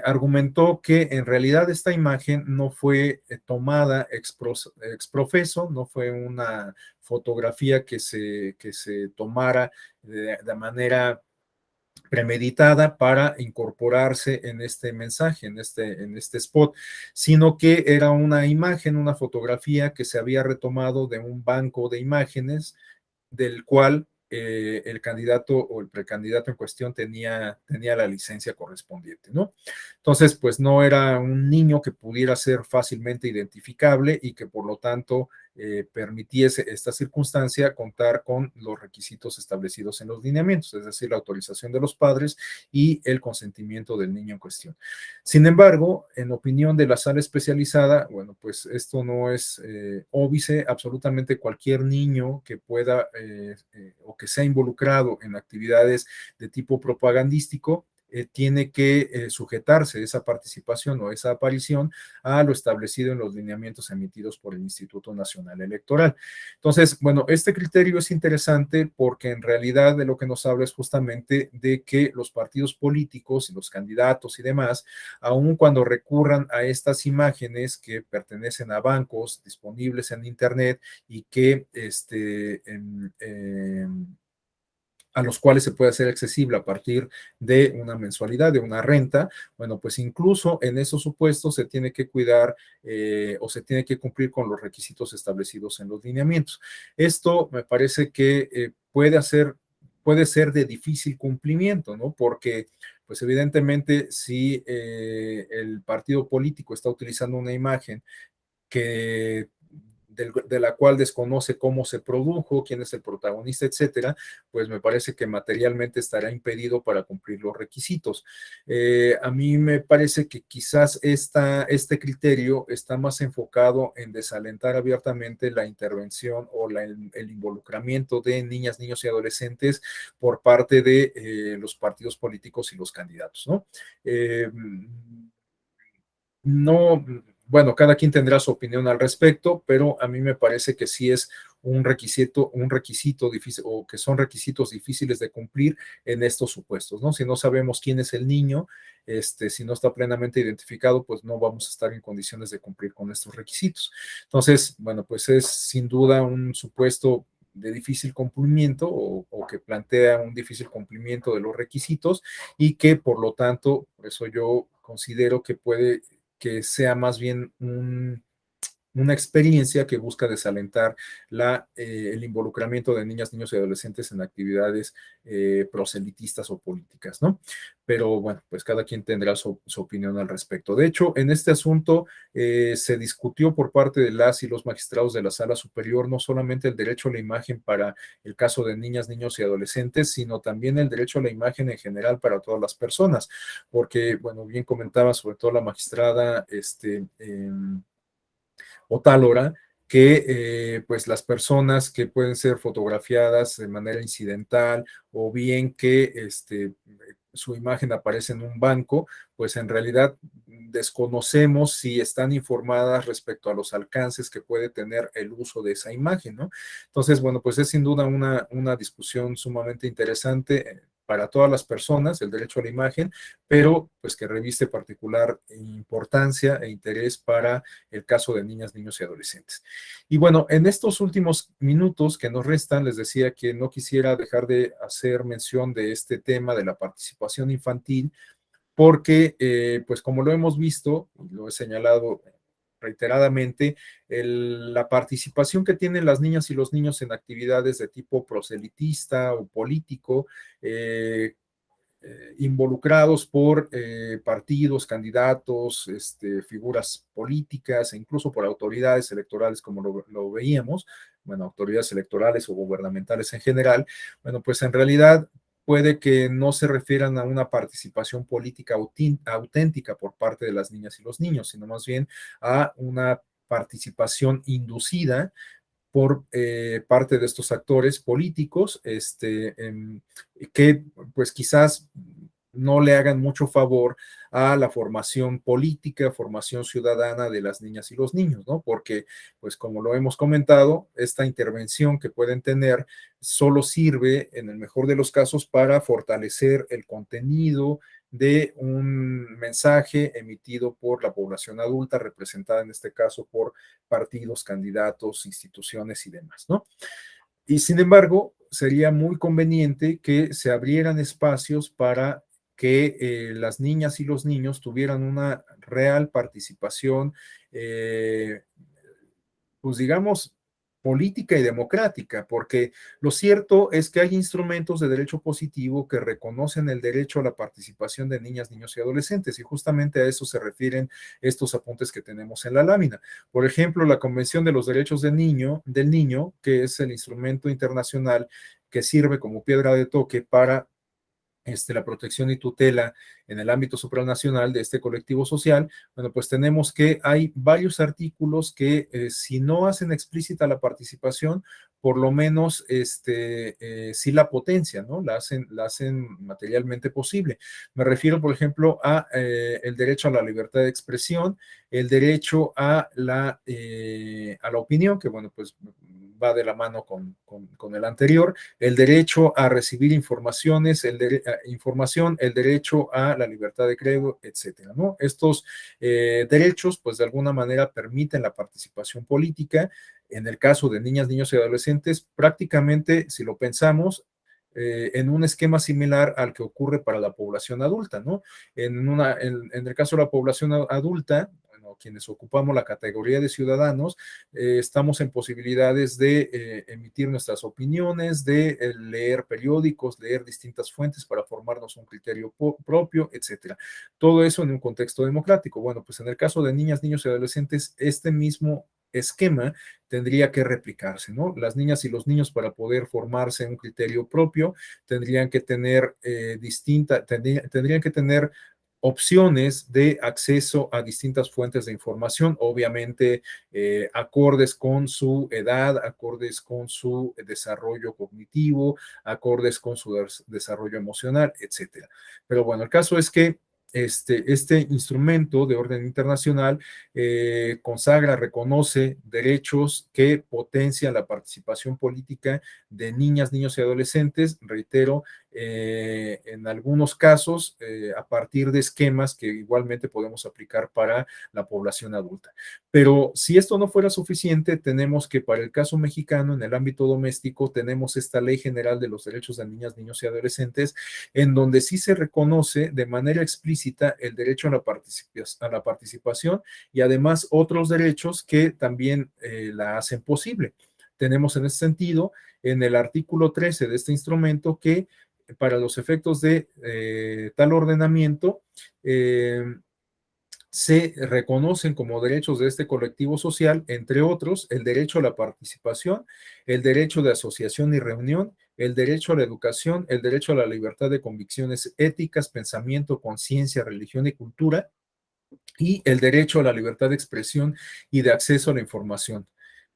argumentó que en realidad esta imagen no fue tomada exprofeso, no fue una fotografía que se tomara de manera premeditada para incorporarse en este mensaje, en este spot, sino que era una imagen, una fotografía que se había retomado de un banco de imágenes del cual el candidato o el precandidato en cuestión tenía la licencia correspondiente, ¿no? Entonces, pues no era un niño que pudiera ser fácilmente identificable y que por lo tanto permitiese esta circunstancia contar con los requisitos establecidos en los lineamientos, es decir, la autorización de los padres y el consentimiento del niño en cuestión. Sin embargo, en opinión de la sala especializada, bueno, pues esto no es óbice, absolutamente cualquier niño que pueda o que sea involucrado en actividades de tipo propagandístico tiene que sujetarse esa participación o esa aparición a lo establecido en los lineamientos emitidos por el Instituto Nacional Electoral. Entonces, bueno, este criterio es interesante porque en realidad de lo que nos habla es justamente de que los partidos políticos y los candidatos y demás, aun cuando recurran a estas imágenes que pertenecen a bancos disponibles en Internet y que a los cuales se puede hacer accesible a partir de una mensualidad, de una renta, bueno, pues incluso en esos supuestos se tiene que cuidar o se tiene que cumplir con los requisitos establecidos en los lineamientos. Esto me parece que puede ser de difícil cumplimiento, ¿no? Porque, pues evidentemente, si el partido político está utilizando una imagen que de la cual desconoce cómo se produjo, quién es el protagonista, etcétera, pues me parece que materialmente estará impedido para cumplir los requisitos. A mí me parece que quizás este criterio está más enfocado en desalentar abiertamente la intervención o el involucramiento de niñas, niños y adolescentes por parte de los partidos políticos y los candidatos, ¿no? No, bueno, cada quien tendrá su opinión al respecto, pero a mí me parece que sí es un requisito difícil o que son requisitos difíciles de cumplir en estos supuestos, ¿no? Si no sabemos quién es el niño, si no está plenamente identificado, pues no vamos a estar en condiciones de cumplir con estos requisitos. Entonces, bueno, pues es sin duda un supuesto de difícil cumplimiento o que plantea un difícil cumplimiento de los requisitos y que por lo tanto, por eso yo considero que sea más bien una experiencia que busca desalentar el involucramiento de niñas, niños y adolescentes en actividades proselitistas o políticas, ¿no? Pero bueno, pues cada quien tendrá su opinión al respecto. De hecho, en este asunto se discutió por parte de las y los magistrados de la Sala Superior no solamente el derecho a la imagen para el caso de niñas, niños y adolescentes, sino también el derecho a la imagen en general para todas las personas, porque, bueno, bien comentaba sobre todo la magistrada, o tal hora que pues las personas que pueden ser fotografiadas de manera incidental o bien que su imagen aparece en un banco, pues en realidad desconocemos si están informadas respecto a los alcances que puede tener el uso de esa imagen, ¿no? Entonces, bueno, pues es sin duda una discusión sumamente interesante para todas las personas, el derecho a la imagen, pero pues que reviste particular importancia e interés para el caso de niñas, niños y adolescentes. Y bueno, en estos últimos minutos que nos restan, les decía que no quisiera dejar de hacer mención de este tema de la participación infantil, porque, pues como lo hemos visto, lo he señalado reiteradamente la participación que tienen las niñas y los niños en actividades de tipo proselitista o político, involucrados por partidos, candidatos, figuras políticas e incluso por autoridades electorales, como lo veíamos, bueno, autoridades electorales o gubernamentales en general, bueno, pues en realidad puede que no se refieran a una participación política auténtica por parte de las niñas y los niños, sino más bien a una participación inducida por parte de estos actores políticos, que pues quizás no le hagan mucho favor a la formación política, formación ciudadana de las niñas y los niños, ¿no? Porque, pues como lo hemos comentado, esta intervención que pueden tener solo sirve, en el mejor de los casos, para fortalecer el contenido de un mensaje emitido por la población adulta, representada en este caso por partidos, candidatos, instituciones y demás, ¿no? Y sin embargo, sería muy conveniente que se abrieran espacios para que las niñas y los niños tuvieran una real participación, pues digamos, política y democrática, porque lo cierto es que hay instrumentos de derecho positivo que reconocen el derecho a la participación de niñas, niños y adolescentes, y justamente a eso se refieren estos apuntes que tenemos en la lámina. Por ejemplo, la Convención de los Derechos del Niño, que es el instrumento internacional que sirve como piedra de toque para la protección y tutela en el ámbito supranacional de este colectivo social, bueno, pues tenemos que hay varios artículos que si no hacen explícita la participación, por lo menos sí la potencia, ¿no? La hacen materialmente posible. Me refiero, por ejemplo, a el derecho a la libertad de expresión, el derecho a la opinión, que bueno, pues va de la mano con el anterior, el derecho a recibir informaciones, información, el derecho a la libertad de credo, etcétera, ¿no? Estos derechos, pues de alguna manera permiten la participación política. En el caso de niñas, niños y adolescentes, prácticamente, si lo pensamos, en un esquema similar al que ocurre para la población adulta, ¿no? En el caso de la población adulta, bueno, quienes ocupamos la categoría de ciudadanos, estamos en posibilidades de emitir nuestras opiniones, de leer periódicos, leer distintas fuentes para formarnos un criterio propio, etcétera. Todo eso en un contexto democrático. Bueno, pues en el caso de niñas, niños y adolescentes, este mismo esquema tendría que replicarse, ¿no? Las niñas y los niños para poder formarse un criterio propio tendrían que tener tendrían que tener opciones de acceso a distintas fuentes de información, obviamente acordes con su edad, acordes con su desarrollo cognitivo, acordes con su desarrollo emocional, etcétera. Pero bueno, el caso es que este instrumento de orden internacional consagra, reconoce derechos que potencian la participación política de niñas, niños y adolescentes, reitero, en algunos casos a partir de esquemas que igualmente podemos aplicar para la población adulta. Pero si esto no fuera suficiente, tenemos que para el caso mexicano, en el ámbito doméstico, tenemos esta Ley General de los Derechos de Niñas, Niños y Adolescentes, en donde sí se reconoce de manera explícita el derecho a la participación y además otros derechos que también la hacen posible. Tenemos en ese sentido en el artículo 13 de este instrumento que para los efectos de tal ordenamiento se reconocen como derechos de este colectivo social, entre otros, el derecho a la participación, el derecho de asociación y reunión, el derecho a la educación, el derecho a la libertad de convicciones éticas, pensamiento, conciencia, religión y cultura, y el derecho a la libertad de expresión y de acceso a la información.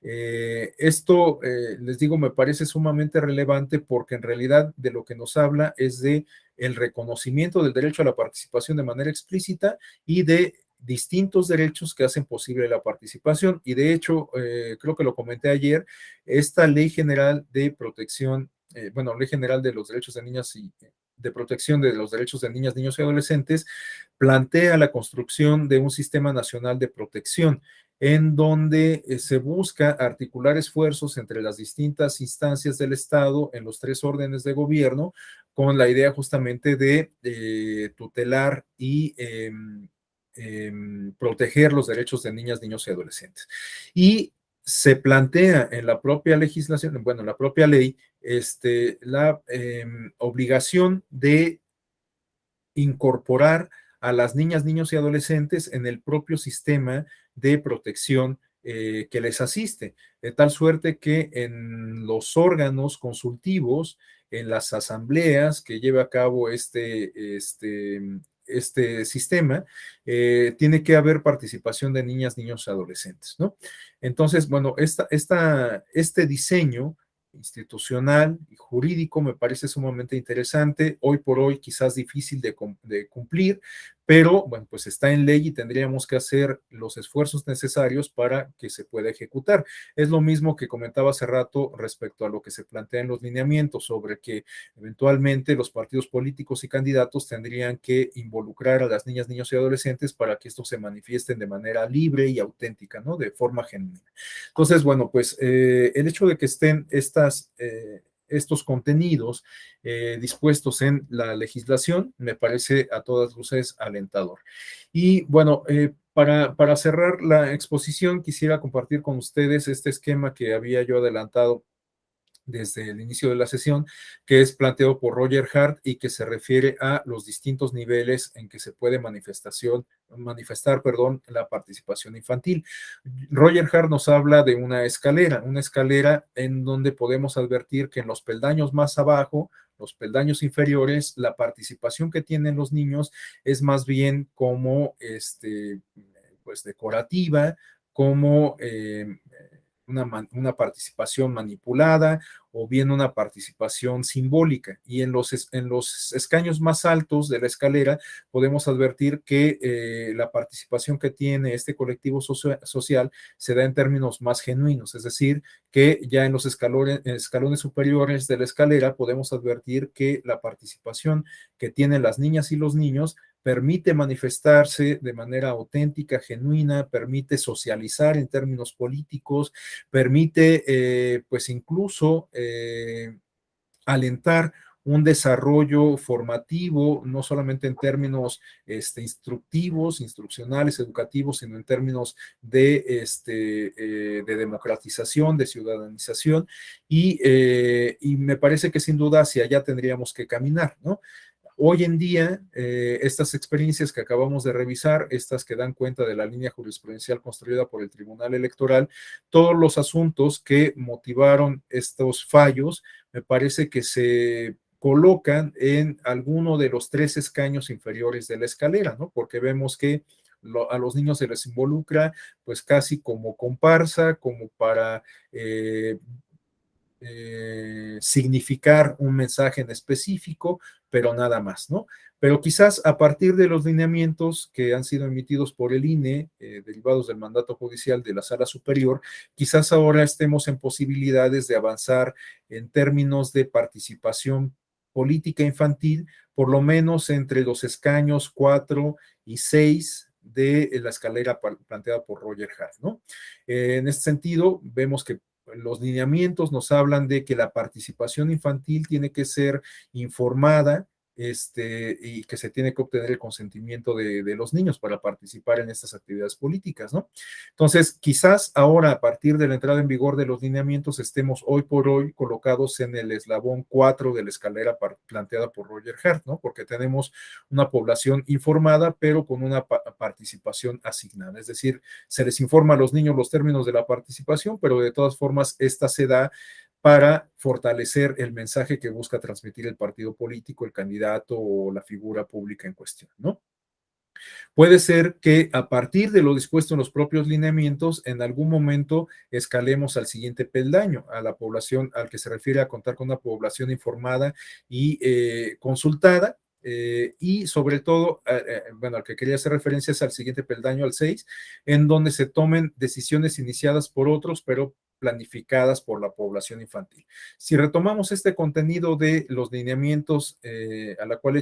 Esto, les digo, me parece sumamente relevante porque en realidad de lo que nos habla es de el reconocimiento del derecho a la participación de manera explícita y de distintos derechos que hacen posible la participación. Y de hecho, creo que lo comenté ayer, esta Ley General de Protección, bueno, Ley General de los Derechos de Niñas y de Protección de los Derechos de Niñas, Niños y Adolescentes, plantea la construcción de un sistema nacional de protección en donde se busca articular esfuerzos entre las distintas instancias del Estado en los tres órdenes de gobierno con la idea justamente de tutelar y proteger los derechos de niñas, niños y adolescentes. Y se plantea en la propia legislación, bueno, en la propia ley, la obligación de incorporar a las niñas, niños y adolescentes en el propio sistema de protección que les asiste, de tal suerte que en los órganos consultivos, en las asambleas que lleva a cabo este sistema, tiene que haber participación de niñas, niños y adolescentes, ¿no? Entonces, bueno, este diseño institucional y jurídico me parece sumamente interesante, hoy por hoy quizás difícil de cumplir, pero bueno, pues está en ley y tendríamos que hacer los esfuerzos necesarios para que se pueda ejecutar. Es lo mismo que comentaba hace rato respecto a lo que se plantea en los lineamientos sobre que eventualmente los partidos políticos y candidatos tendrían que involucrar a las niñas, niños y adolescentes para que estos se manifiesten de manera libre y auténtica, ¿no? De forma genuina. Entonces, bueno, pues el hecho de que estén estos contenidos dispuestos en la legislación me parece a todas luces alentador. Y bueno, para cerrar la exposición, quisiera compartir con ustedes este esquema que había yo adelantado desde el inicio de la sesión, que es planteado por Roger Hart y que se refiere a los distintos niveles en que se puede manifestar, la participación infantil. Roger Hart nos habla de una escalera en donde podemos advertir que en los peldaños más abajo, los peldaños inferiores, la participación que tienen los niños es más bien como pues decorativa, como una participación manipulada o bien una participación simbólica. Y en los escaños más altos de la escalera podemos advertir que la participación que tiene este colectivo social se da en términos más genuinos, es decir, que ya en los escalones superiores de la escalera podemos advertir que la participación que tienen las niñas y los niños permite manifestarse de manera auténtica, genuina, permite socializar en términos políticos, permite pues incluso alentar un desarrollo formativo, no solamente en términos instructivos, instruccionales, educativos, sino en términos de democratización, de ciudadanización, y me parece que sin duda hacia allá tendríamos que caminar, ¿no? Hoy en día, estas experiencias que acabamos de revisar, estas que dan cuenta de la línea jurisprudencial construida por el Tribunal Electoral, todos los asuntos que motivaron estos fallos, me parece que se colocan en alguno de los tres escaños inferiores de la escalera, ¿no? Porque vemos que a los niños se les involucra pues casi como comparsa, como para significar un mensaje en específico, pero nada más, ¿no? Pero quizás a partir de los lineamientos que han sido emitidos por el INE, derivados del mandato judicial de la Sala Superior, quizás ahora estemos en posibilidades de avanzar en términos de participación política infantil, por lo menos entre los escaños 4 y 6 de la escalera planteada por Roger Hart, ¿no? En este sentido, vemos que los lineamientos nos hablan de que la participación infantil tiene que ser informada, y que se tiene que obtener el consentimiento de los niños para participar en estas actividades políticas, ¿no? Entonces, quizás ahora, a partir de la entrada en vigor de los lineamientos, estemos hoy por hoy colocados en el eslabón 4 de la escalera planteada por Roger Hart, ¿no? Porque tenemos una población informada, pero con una participación asignada, es decir, se les informa a los niños los términos de la participación, pero de todas formas, esta se da para fortalecer el mensaje que busca transmitir el partido político, el candidato o la figura pública en cuestión, ¿no? Puede ser que a partir de lo dispuesto en los propios lineamientos, en algún momento escalemos al siguiente peldaño, a la población, al que se refiere a contar con una población informada y consultada, y sobre todo, bueno, al que quería hacer referencia es al siguiente peldaño, al 6, en donde se tomen decisiones iniciadas por otros, pero planificadas por la población infantil. Si retomamos este contenido de los lineamientos al cual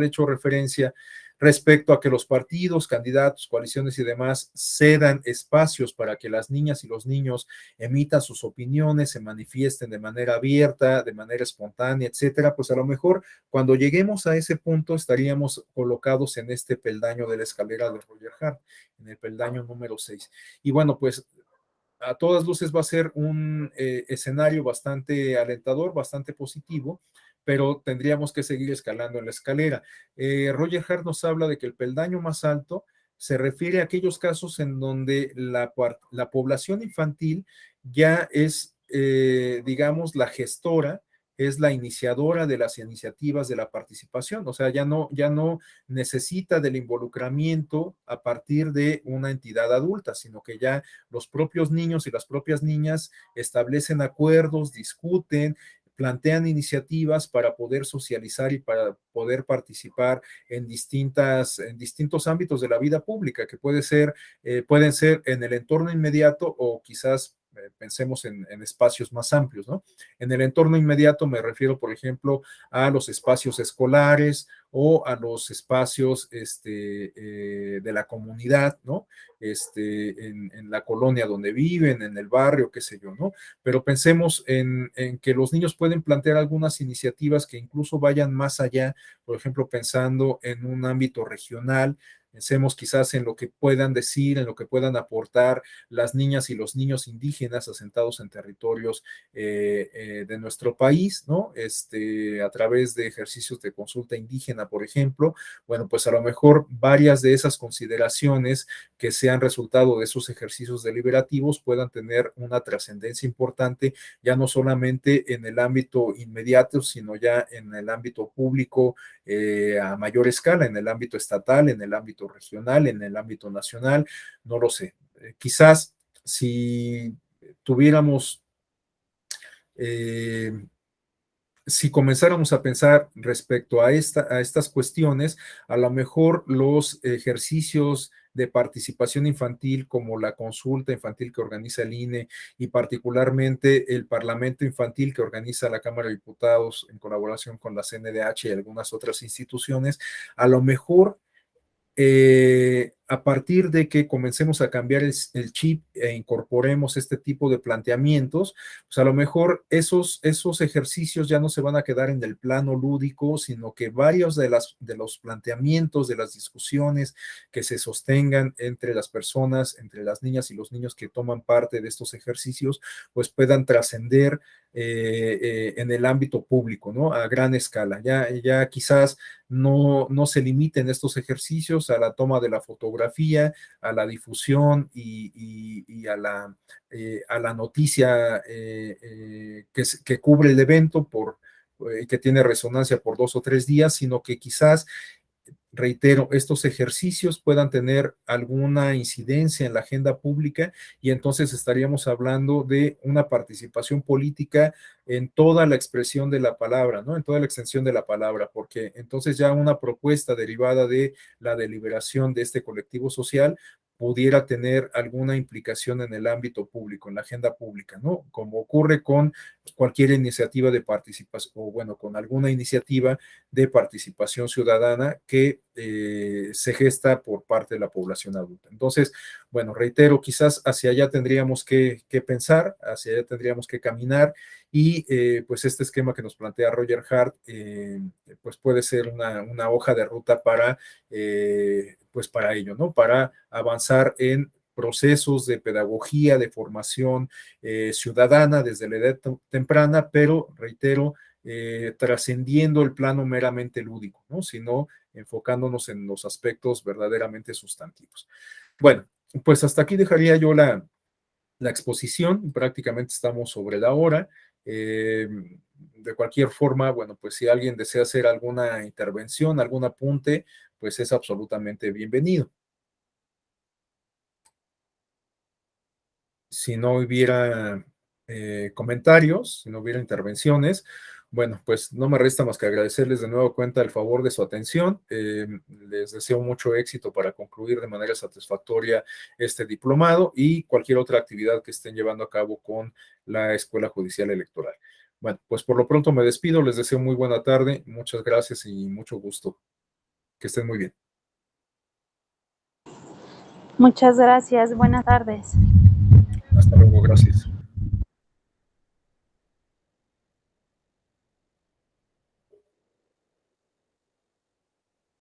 he hecho referencia respecto a que los partidos, candidatos, coaliciones y demás cedan espacios para que las niñas y los niños emitan sus opiniones, se manifiesten de manera abierta, de manera espontánea, etcétera, pues a lo mejor cuando lleguemos a ese punto estaríamos colocados en este peldaño de la escalera de Roger Hart, en el peldaño número 6. Y bueno, pues a todas luces va a ser un escenario bastante alentador, bastante positivo, pero tendríamos que seguir escalando en la escalera. Roger Hart nos habla de que el peldaño más alto se refiere a aquellos casos en donde la población infantil ya es, digamos, la gestora, es la iniciadora de las iniciativas de la participación, o sea, ya no necesita del involucramiento a partir de una entidad adulta, sino que ya los propios niños y las propias niñas establecen acuerdos, discuten, plantean iniciativas para poder socializar y para poder participar en distintos ámbitos de la vida pública, que pueden ser en el entorno inmediato o quizás pensemos en espacios más amplios, ¿no? En el entorno inmediato me refiero, por ejemplo, a los espacios escolares o a los espacios de la comunidad, ¿no? La colonia donde viven, en el barrio, qué sé yo, ¿no? Pero pensemos en que los niños pueden plantear algunas iniciativas que incluso vayan más allá, por ejemplo, pensando en un ámbito regional. Pensemos quizás en lo que puedan decir, en lo que puedan aportar las niñas y los niños indígenas asentados en territorios de nuestro país, ¿no? A través de ejercicios de consulta indígena, por ejemplo. Bueno, pues a lo mejor varias de esas consideraciones que sean resultado de esos ejercicios deliberativos puedan tener una trascendencia importante, ya no solamente en el ámbito inmediato, sino ya en el ámbito público a mayor escala, en el ámbito estatal, en el ámbito regional, en el ámbito nacional, no lo sé. Quizás si tuviéramos eh, si comenzáramos a pensar respecto a estas cuestiones, a lo mejor los ejercicios de participación infantil como la consulta infantil que organiza el INE y particularmente el Parlamento Infantil que organiza la Cámara de Diputados en colaboración con la CNDH y algunas otras instituciones, a lo mejor a partir de que comencemos a cambiar el chip e incorporemos este tipo de planteamientos, pues a lo mejor esos ejercicios ya no se van a quedar en el plano lúdico, sino que varios de los planteamientos, de las discusiones que se sostengan entre las personas, entre las niñas y los niños que toman parte de estos ejercicios, pues puedan trascender en el ámbito público, ¿no? A gran escala. Ya quizás no se limiten estos ejercicios a la toma de la fotografía, a la difusión y a la noticia que cubre el evento que tiene resonancia por 2 o 3 días, sino que quizás reitero, estos ejercicios puedan tener alguna incidencia en la agenda pública y entonces estaríamos hablando de una participación política en toda la expresión de la palabra, ¿no? En toda la extensión de la palabra, porque entonces ya una propuesta derivada de la deliberación de este colectivo social pudiera tener alguna implicación en el ámbito público, en la agenda pública, ¿no? Como ocurre con cualquier iniciativa de participación, o bueno, con alguna iniciativa de participación ciudadana que se gesta por parte de la población adulta. Entonces, bueno, reitero, quizás hacia allá tendríamos que pensar, hacia allá tendríamos que caminar y pues este esquema que nos plantea Roger Hart, pues puede ser una hoja de ruta pues para ello, ¿no? Para avanzar en procesos de pedagogía, de formación ciudadana desde la edad temprana, pero reitero, trascendiendo el plano meramente lúdico, ¿no? Sino enfocándonos en los aspectos verdaderamente sustantivos. Bueno, pues hasta aquí dejaría yo la exposición, prácticamente estamos sobre la hora. De cualquier forma, bueno, pues si alguien desea hacer alguna intervención, algún apunte, pues es absolutamente bienvenido. Si no hubiera comentarios, si no hubiera intervenciones, Bueno, pues no me resta más que agradecerles de nuevo cuenta el favor de su atención. Les deseo mucho éxito para concluir de manera satisfactoria este diplomado y cualquier otra actividad que estén llevando a cabo con la Escuela Judicial Electoral. Bueno, pues por lo pronto me despido, les deseo muy buena tarde, muchas gracias y mucho gusto. Que estén muy bien. Muchas gracias. Buenas tardes. Hasta luego, gracias.